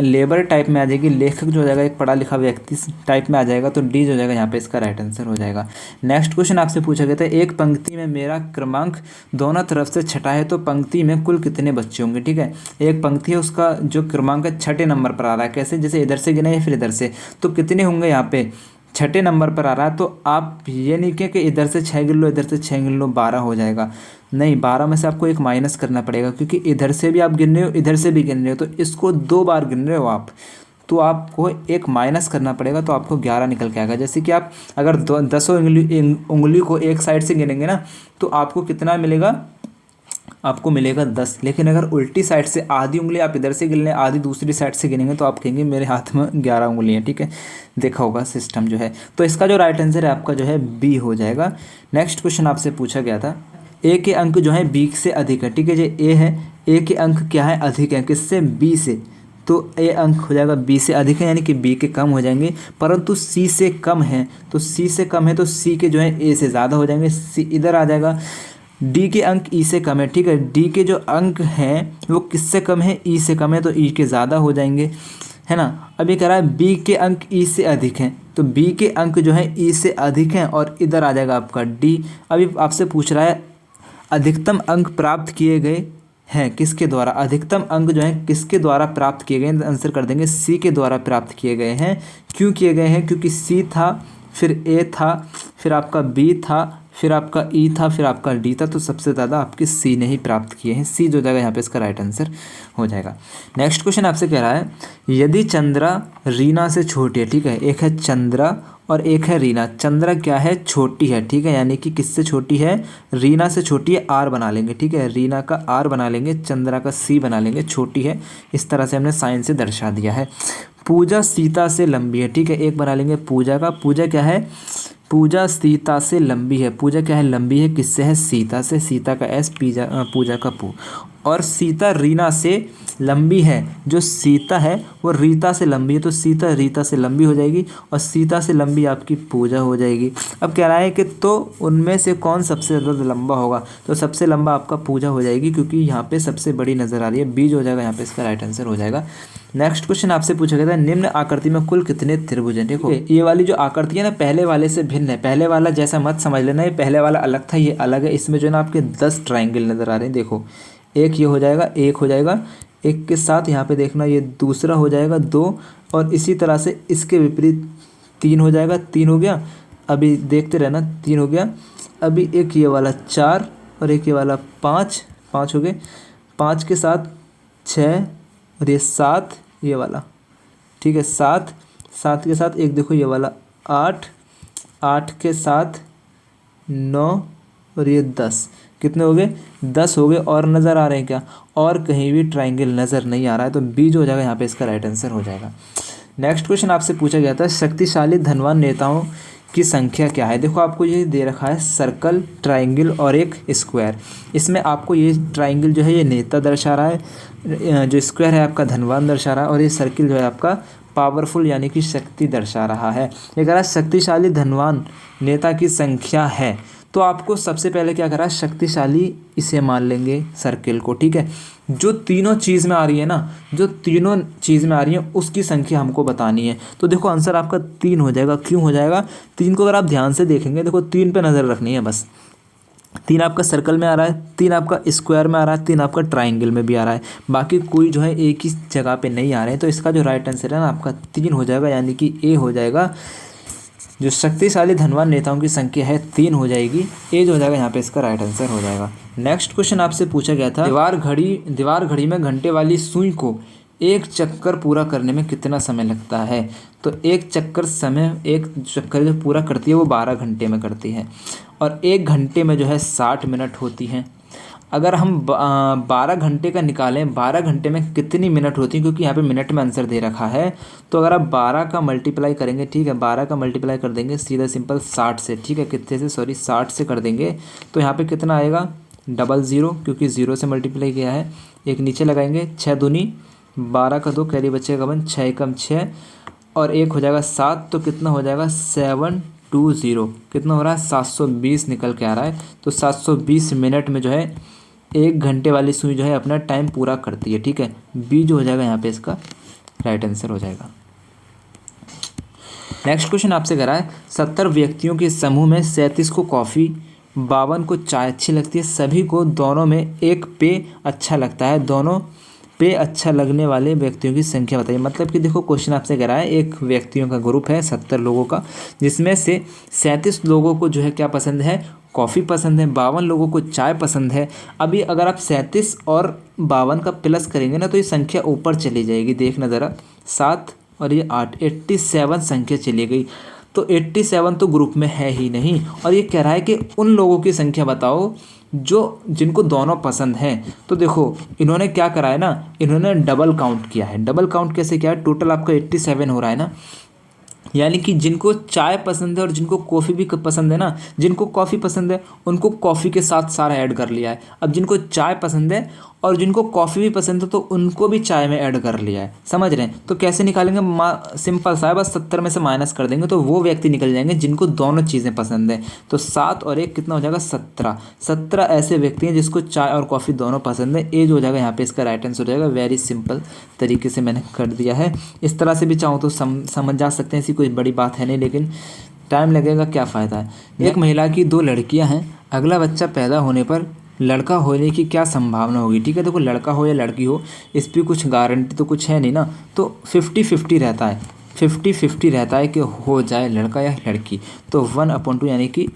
लेबर टाइप में आ जाएगी। लेखक जो हो जाएगा एक पढ़ा लिखा व्यक्ति टाइप में आ जाएगा, तो डी जो हो जाएगा यहाँ पे इसका राइट आंसर हो जाएगा। नेक्स्ट क्वेश्चन आपसे पूछा गया था, एक पंक्ति में मेरा क्रमांक दोनों तरफ से छठा है तो पंक्ति में कुल कितने बच्चे होंगे, ठीक है। एक पंक्ति है, उसका जो क्रमांक है छठे नंबर पर आ रहा है। कैसे, जैसे इधर से गिने या फिर इधर से, तो कितने होंगे यहाँ पे, छठे नंबर पर आ रहा है। तो आप ये नहीं कहें कि इधर से 6 गिन लो, इधर से 6 गिन लो, 12 हो जाएगा। नहीं, 12 में से आपको एक माइनस करना पड़ेगा, क्योंकि इधर से भी आप गिन रहे हो, इधर से भी गिन रहे हो, तो इसको 2 बार गिन रहे हो आप, तो आपको एक माइनस करना पड़ेगा, तो आपको 11 निकल के आएगा। जैसे कि आप अगर 10 उंगली को एक साइड से गिनेंगे ना, तो आपको कितना मिलेगा, आपको मिलेगा 10। लेकिन अगर उल्टी साइड से आधी उंगली आप इधर से गिन लें, आधी दूसरी साइड से गिनेंगे, तो आप कहेंगे मेरे हाथ में 11 उंगली हैं, ठीक है। देखा होगा सिस्टम जो है। तो इसका जो राइट आंसर है आपका जो है बी हो जाएगा। नेक्स्ट क्वेश्चन आपसे पूछा गया था, ए के अंक जो है बी से अधिक है, ठीक है। जो ए है, ए के अंक क्या है, अधिक है, किससे, बी से। तो ए अंक हो जाएगा बी से अधिक है, यानी कि बी के कम हो जाएंगे, परंतु सी से कम है। तो सी से कम है तो सी के जो है ए से ज़्यादा हो जाएंगे, सी इधर आ जाएगा। डी के अंक ई से कम है, ठीक है। डी के जो अंक हैं वो किससे कम है, ई से कम है, तो ई के ज़्यादा हो जाएंगे, है ना। अभी कह रहा है बी के अंक ई से अधिक हैं, तो बी के अंक जो है ई से अधिक हैं, और इधर आ जाएगा आपका डी। अभी आपसे पूछ रहा है अधिकतम अंक प्राप्त किए गए हैं किसके द्वारा, अधिकतम अंक जो है किसके द्वारा प्राप्त किए गए, आंसर कर देंगे सी के द्वारा प्राप्त किए गए हैं। क्यों किए गए हैं, क्योंकि सी था, फिर ए था, फिर आपका बी था, फिर आपका ई था, फिर आपका डी था, तो सबसे ज़्यादा आपके सी ने ही प्राप्त किए हैं। सी जो जाएगा यहाँ पे इसका राइट आंसर हो जाएगा। नेक्स्ट क्वेश्चन आपसे कह रहा है, यदि चंद्रा रीना से छोटी है, ठीक है। एक है चंद्रा और एक है रीना। चंद्रा क्या है, छोटी है, ठीक है, यानी कि किससे छोटी है, रीना से छोटी है। आर बना लेंगे, ठीक है, रीना का आर बना लेंगे, चंद्रा का सी बना लेंगे, छोटी है। इस तरह से हमने साइन से दर्शा दिया है। पूजा सीता से लंबी है, ठीक है, एक बना लेंगे पूजा का। पूजा क्या है, पूजा सीता से लंबी है। पूजा क्या है, लंबी है, किससे है, सीता से। सीता का एस, पूजा का पू। और सीता रीना से लंबी है। जो सीता है वो रीता से लंबी है, तो सीता रीता से लंबी हो जाएगी और सीता से लंबी आपकी पूजा हो जाएगी। अब कह रहा है कि तो उनमें से कौन सबसे ज़्यादा लंबा होगा, तो सबसे लंबा आपका पूजा हो जाएगी, क्योंकि यहाँ पे सबसे बड़ी नज़र आ रही है। बीज हो जाएगा यहाँ पे, इसका राइट आंसर हो जाएगा। नेक्स्ट क्वेश्चन आपसे पूछा गया था निम्न आकृति में कुल कितने त्रिभुज हैं। देखो ये वाली जो आकृति है ना, पहले वाले से भिन्न है। पहले वाला जैसा मत समझ लेना, ये पहले वाला अलग था, ये अलग है। इसमें जो है ना आपके 10 ट्राइंगल नज़र आ रहे हैं। देखो एक ये हो जाएगा, एक हो जाएगा, एक के साथ यहाँ पे देखना ये दूसरा हो जाएगा 2, और इसी तरह से इसके विपरीत 3 हो जाएगा, 3 हो गया। अभी देखते रहना, 3 हो गया। अभी एक ये वाला 4 और एक ये वाला 5, 5 हो गए। 5 के साथ 6 और ये 7, ये वाला ठीक है 7, 7 के साथ एक देखो ये वाला 8, 8 के साथ 9 और ये 10, कितने हो गए 10 हो गए। और नज़र आ रहे हैं क्या, और कहीं भी ट्राइंगल नज़र नहीं आ रहा है, तो बी जो हो जाएगा यहाँ पे इसका राइट आंसर हो जाएगा। नेक्स्ट क्वेश्चन आपसे पूछा गया था शक्तिशाली धनवान नेताओं की संख्या क्या है। देखो आपको ये दे रखा है सर्कल, ट्राइंगल और एक स्क्वायर। इसमें आपको ये ट्राइंगल जो है ये नेता दर्शा रहा है, जो स्क्वायर है आपका धनवान दर्शा रहा है, और ये सर्किल जो है आपका पावरफुल यानी कि शक्ति दर्शा रहा है। ये कह रहा है शक्तिशाली धनवान नेता की संख्या है, तो आपको सबसे पहले क्या करा, शक्तिशाली इसे मान लेंगे सर्किल को, ठीक है। जो तीनों चीज़ में आ रही है ना, जो तीनों चीज़ में आ रही है उसकी संख्या हमको बतानी है। तो देखो आंसर आपका 3 हो जाएगा। क्यों हो जाएगा 3 को, अगर आप ध्यान से देखेंगे, देखो 3 पे नज़र रखनी है बस। 3 आपका सर्कल में आ रहा है, 3 आपका स्क्वायर में आ रहा है, 3 आपका ट्राइंगल में भी आ रहा है, बाकी कोई जो है एक ही जगह पे नहीं आ रहे हैं। तो इसका जो राइट आंसर है ना आपका 3 हो जाएगा, यानी कि ए हो जाएगा। जो शक्तिशाली धनवान नेताओं की संख्या है 3 हो जाएगी, ए जो हो जाएगा यहाँ पे इसका राइट आंसर हो जाएगा। नेक्स्ट क्वेश्चन आपसे पूछा गया था दीवार घड़ी में घंटे वाली सुई को एक चक्कर पूरा करने में कितना समय लगता है। तो एक चक्कर जो पूरा करती है वो 12 घंटे में करती है, और 1 घंटे में जो है 60 मिनट होती हैं। अगर हम 12 घंटे का निकालें, 12 घंटे में कितनी मिनट होती है, क्योंकि यहाँ पे मिनट में आंसर दे रखा है। तो अगर आप 12 का मल्टीप्लाई करेंगे, ठीक है, 12 का मल्टीप्लाई कर देंगे सीधा सिंपल 60 से, ठीक है, कितने से, सॉरी 60 से कर देंगे, तो यहाँ पे कितना आएगा 00, क्योंकि 0 से मल्टीप्लाई किया है। एक नीचे लगाएंगे, 6 दूनी 12 का 2, कैरी बचेगा 1, 6 एकम 6, और एक हो जाएगा 7, तो कितना हो जाएगा 720, कितना हो रहा है 720 निकल के आ रहा है। तो 720 मिनट में जो है 1 घंटे वाली सुई जो है अपना टाइम पूरा करती है, ठीक है। बी जो हो जाएगा यहाँ पे इसका राइट आंसर हो जाएगा। नेक्स्ट क्वेश्चन आपसे कह रहा है 70 व्यक्तियों के समूह में 37 को कॉफ़ी, 52 को चाय अच्छी लगती है, सभी को दोनों में एक पेय अच्छा लगता है, दोनों पे अच्छा लगने वाले व्यक्तियों की संख्या बताइए। मतलब कि देखो क्वेश्चन आपसे कह रहा है एक व्यक्तियों का ग्रुप है 70 लोगों का, जिसमें से 37 लोगों को जो है क्या पसंद है, कॉफ़ी पसंद है, 52 लोगों को चाय पसंद है। अभी अगर आप 37 और 52 का प्लस करेंगे ना, तो ये संख्या ऊपर चली जाएगी। देखना ज़रा, 7 और ये 8, 87 संख्या चली गई। तो 87 तो ग्रुप में है ही नहीं, और ये कह रहा है कि उन लोगों की संख्या बताओ जिनको दोनों पसंद हैं। तो देखो इन्होंने क्या करा है ना, इन्होंने डबल काउंट किया है। डबल काउंट कैसे किया है, टोटल आपका 87 हो रहा है ना, यानी कि जिनको चाय पसंद है और जिनको कॉफ़ी भी पसंद है ना, जिनको कॉफ़ी पसंद है उनको कॉफ़ी के साथ सारा ऐड कर लिया है। अब जिनको चाय पसंद है और जिनको कॉफ़ी भी पसंद है तो उनको भी चाय में ऐड कर लिया है। समझ रहे हैं, तो कैसे निकालेंगे, सिंपल सा है, बस 70 में से माइनस कर देंगे तो वो व्यक्ति निकल जाएंगे जिनको दोनों चीज़ें पसंद है। तो 7 और 1 कितना हो जाएगा 17। 17 ऐसे व्यक्ति हैं जिसको चाय और कॉफ़ी दोनों पसंद है। ए जो हो जाएगा यहाँ पे इसका राइट आंसर हो जाएगा। वेरी सिंपल तरीके से मैंने कर दिया है। इस तरह से भी चाहूँ तो समझ जा सकते हैं, ऐसी कोई बड़ी बात है नहीं, लेकिन टाइम लगेगा, क्या फ़ायदा है। एक महिला की 2 लड़कियाँ हैं, अगला बच्चा पैदा होने पर लड़का होने की क्या संभावना होगी। ठीक है, देखो लड़का हो या लड़की हो, इस पर कुछ गारंटी तो कुछ है नहीं ना, तो 50-50 रहता है, 50-50 रहता है कि हो जाए लड़का या लड़की। तो 1/2 यानी कि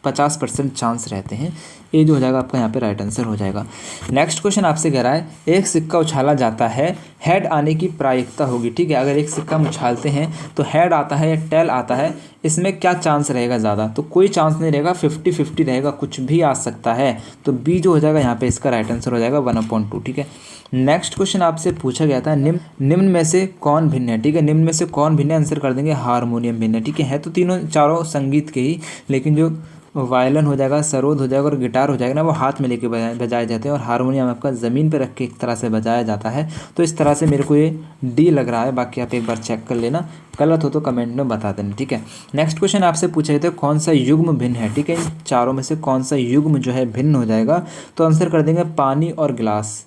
50% चांस रहते हैं। ये जो हो जाएगा आपका यहाँ पे राइट आंसर हो जाएगा। नेक्स्ट क्वेश्चन आपसे कह रहा है एक सिक्का उछाला जाता है, हेड आने की प्रायिकता होगी। ठीक है, अगर एक सिक्का हम उछालते हैं तो हेड आता है या टेल आता है, इसमें क्या चांस रहेगा ज़्यादा, तो कोई चांस नहीं रहेगा, 50-50 रहेगा, कुछ भी आ सकता है। तो बी जो हो जाएगा यहाँ पे इसका राइट आंसर हो जाएगा 1/2। ठीक है, नेक्स्ट क्वेश्चन आपसे पूछा गया था निम्न में से कौन भिन्न है। ठीक है, निम्न में से कौन भिन्न है, आंसर कर देंगे हारमोनियम भिन्न है। ठीक है तो तीनों चारों संगीत के ही, लेकिन जो वायलिन हो जाएगा, सरोद हो जाएगा और गिटार हो जाएगा ना, वो हाथ में लेके बजाए जाते हैं और हारमोनियम आपका ज़मीन पे रख के एक तरह से बजाया जाता है। तो इस तरह से मेरे को ये डी लग रहा है, बाकी आप एक बार चेक कर लेना, गलत हो तो कमेंट में बता देना, ठीक है। नेक्स्ट क्वेश्चन आपसे पूछे थे कौन सा युग्म भिन्न है, ठीक है, इन चारों में से कौन सा युग्म जो है भिन्न हो जाएगा, तो आंसर कर देंगे पानी और गिलास,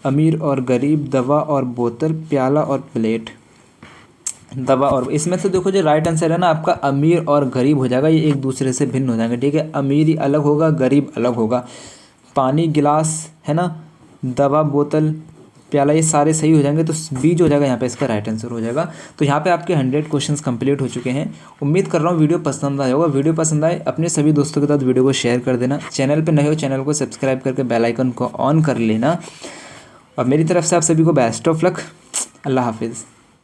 अमीर और गरीब, दवा और बोतल, प्याला और प्लेट। दवा और इसमें से देखो जो राइट आंसर है ना आपका अमीर और गरीब हो जाएगा, ये एक दूसरे से भिन्न हो जाएंगे, ठीक है। अमीरी अलग होगा, गरीब अलग होगा। पानी गिलास है ना, दवा बोतल, प्याला, ये सारे सही हो जाएंगे, तो बी जो हो जाएगा यहाँ पे इसका राइट आंसर हो जाएगा। तो यहाँ पे आपके 100 क्वेश्चंस कंप्लीट हो चुके हैं। उम्मीद कर रहा हूँ वीडियो पसंद आया होगा। वीडियो पसंद आए अपने सभी दोस्तों के साथ वीडियो को शेयर कर देना। चैनल पे नए हो चैनल को सब्सक्राइब करके बेल आइकन को ऑन कर लेना। और मेरी तरफ से आप सभी को बेस्ट ऑफ लक। अल्लाह हाफिज़।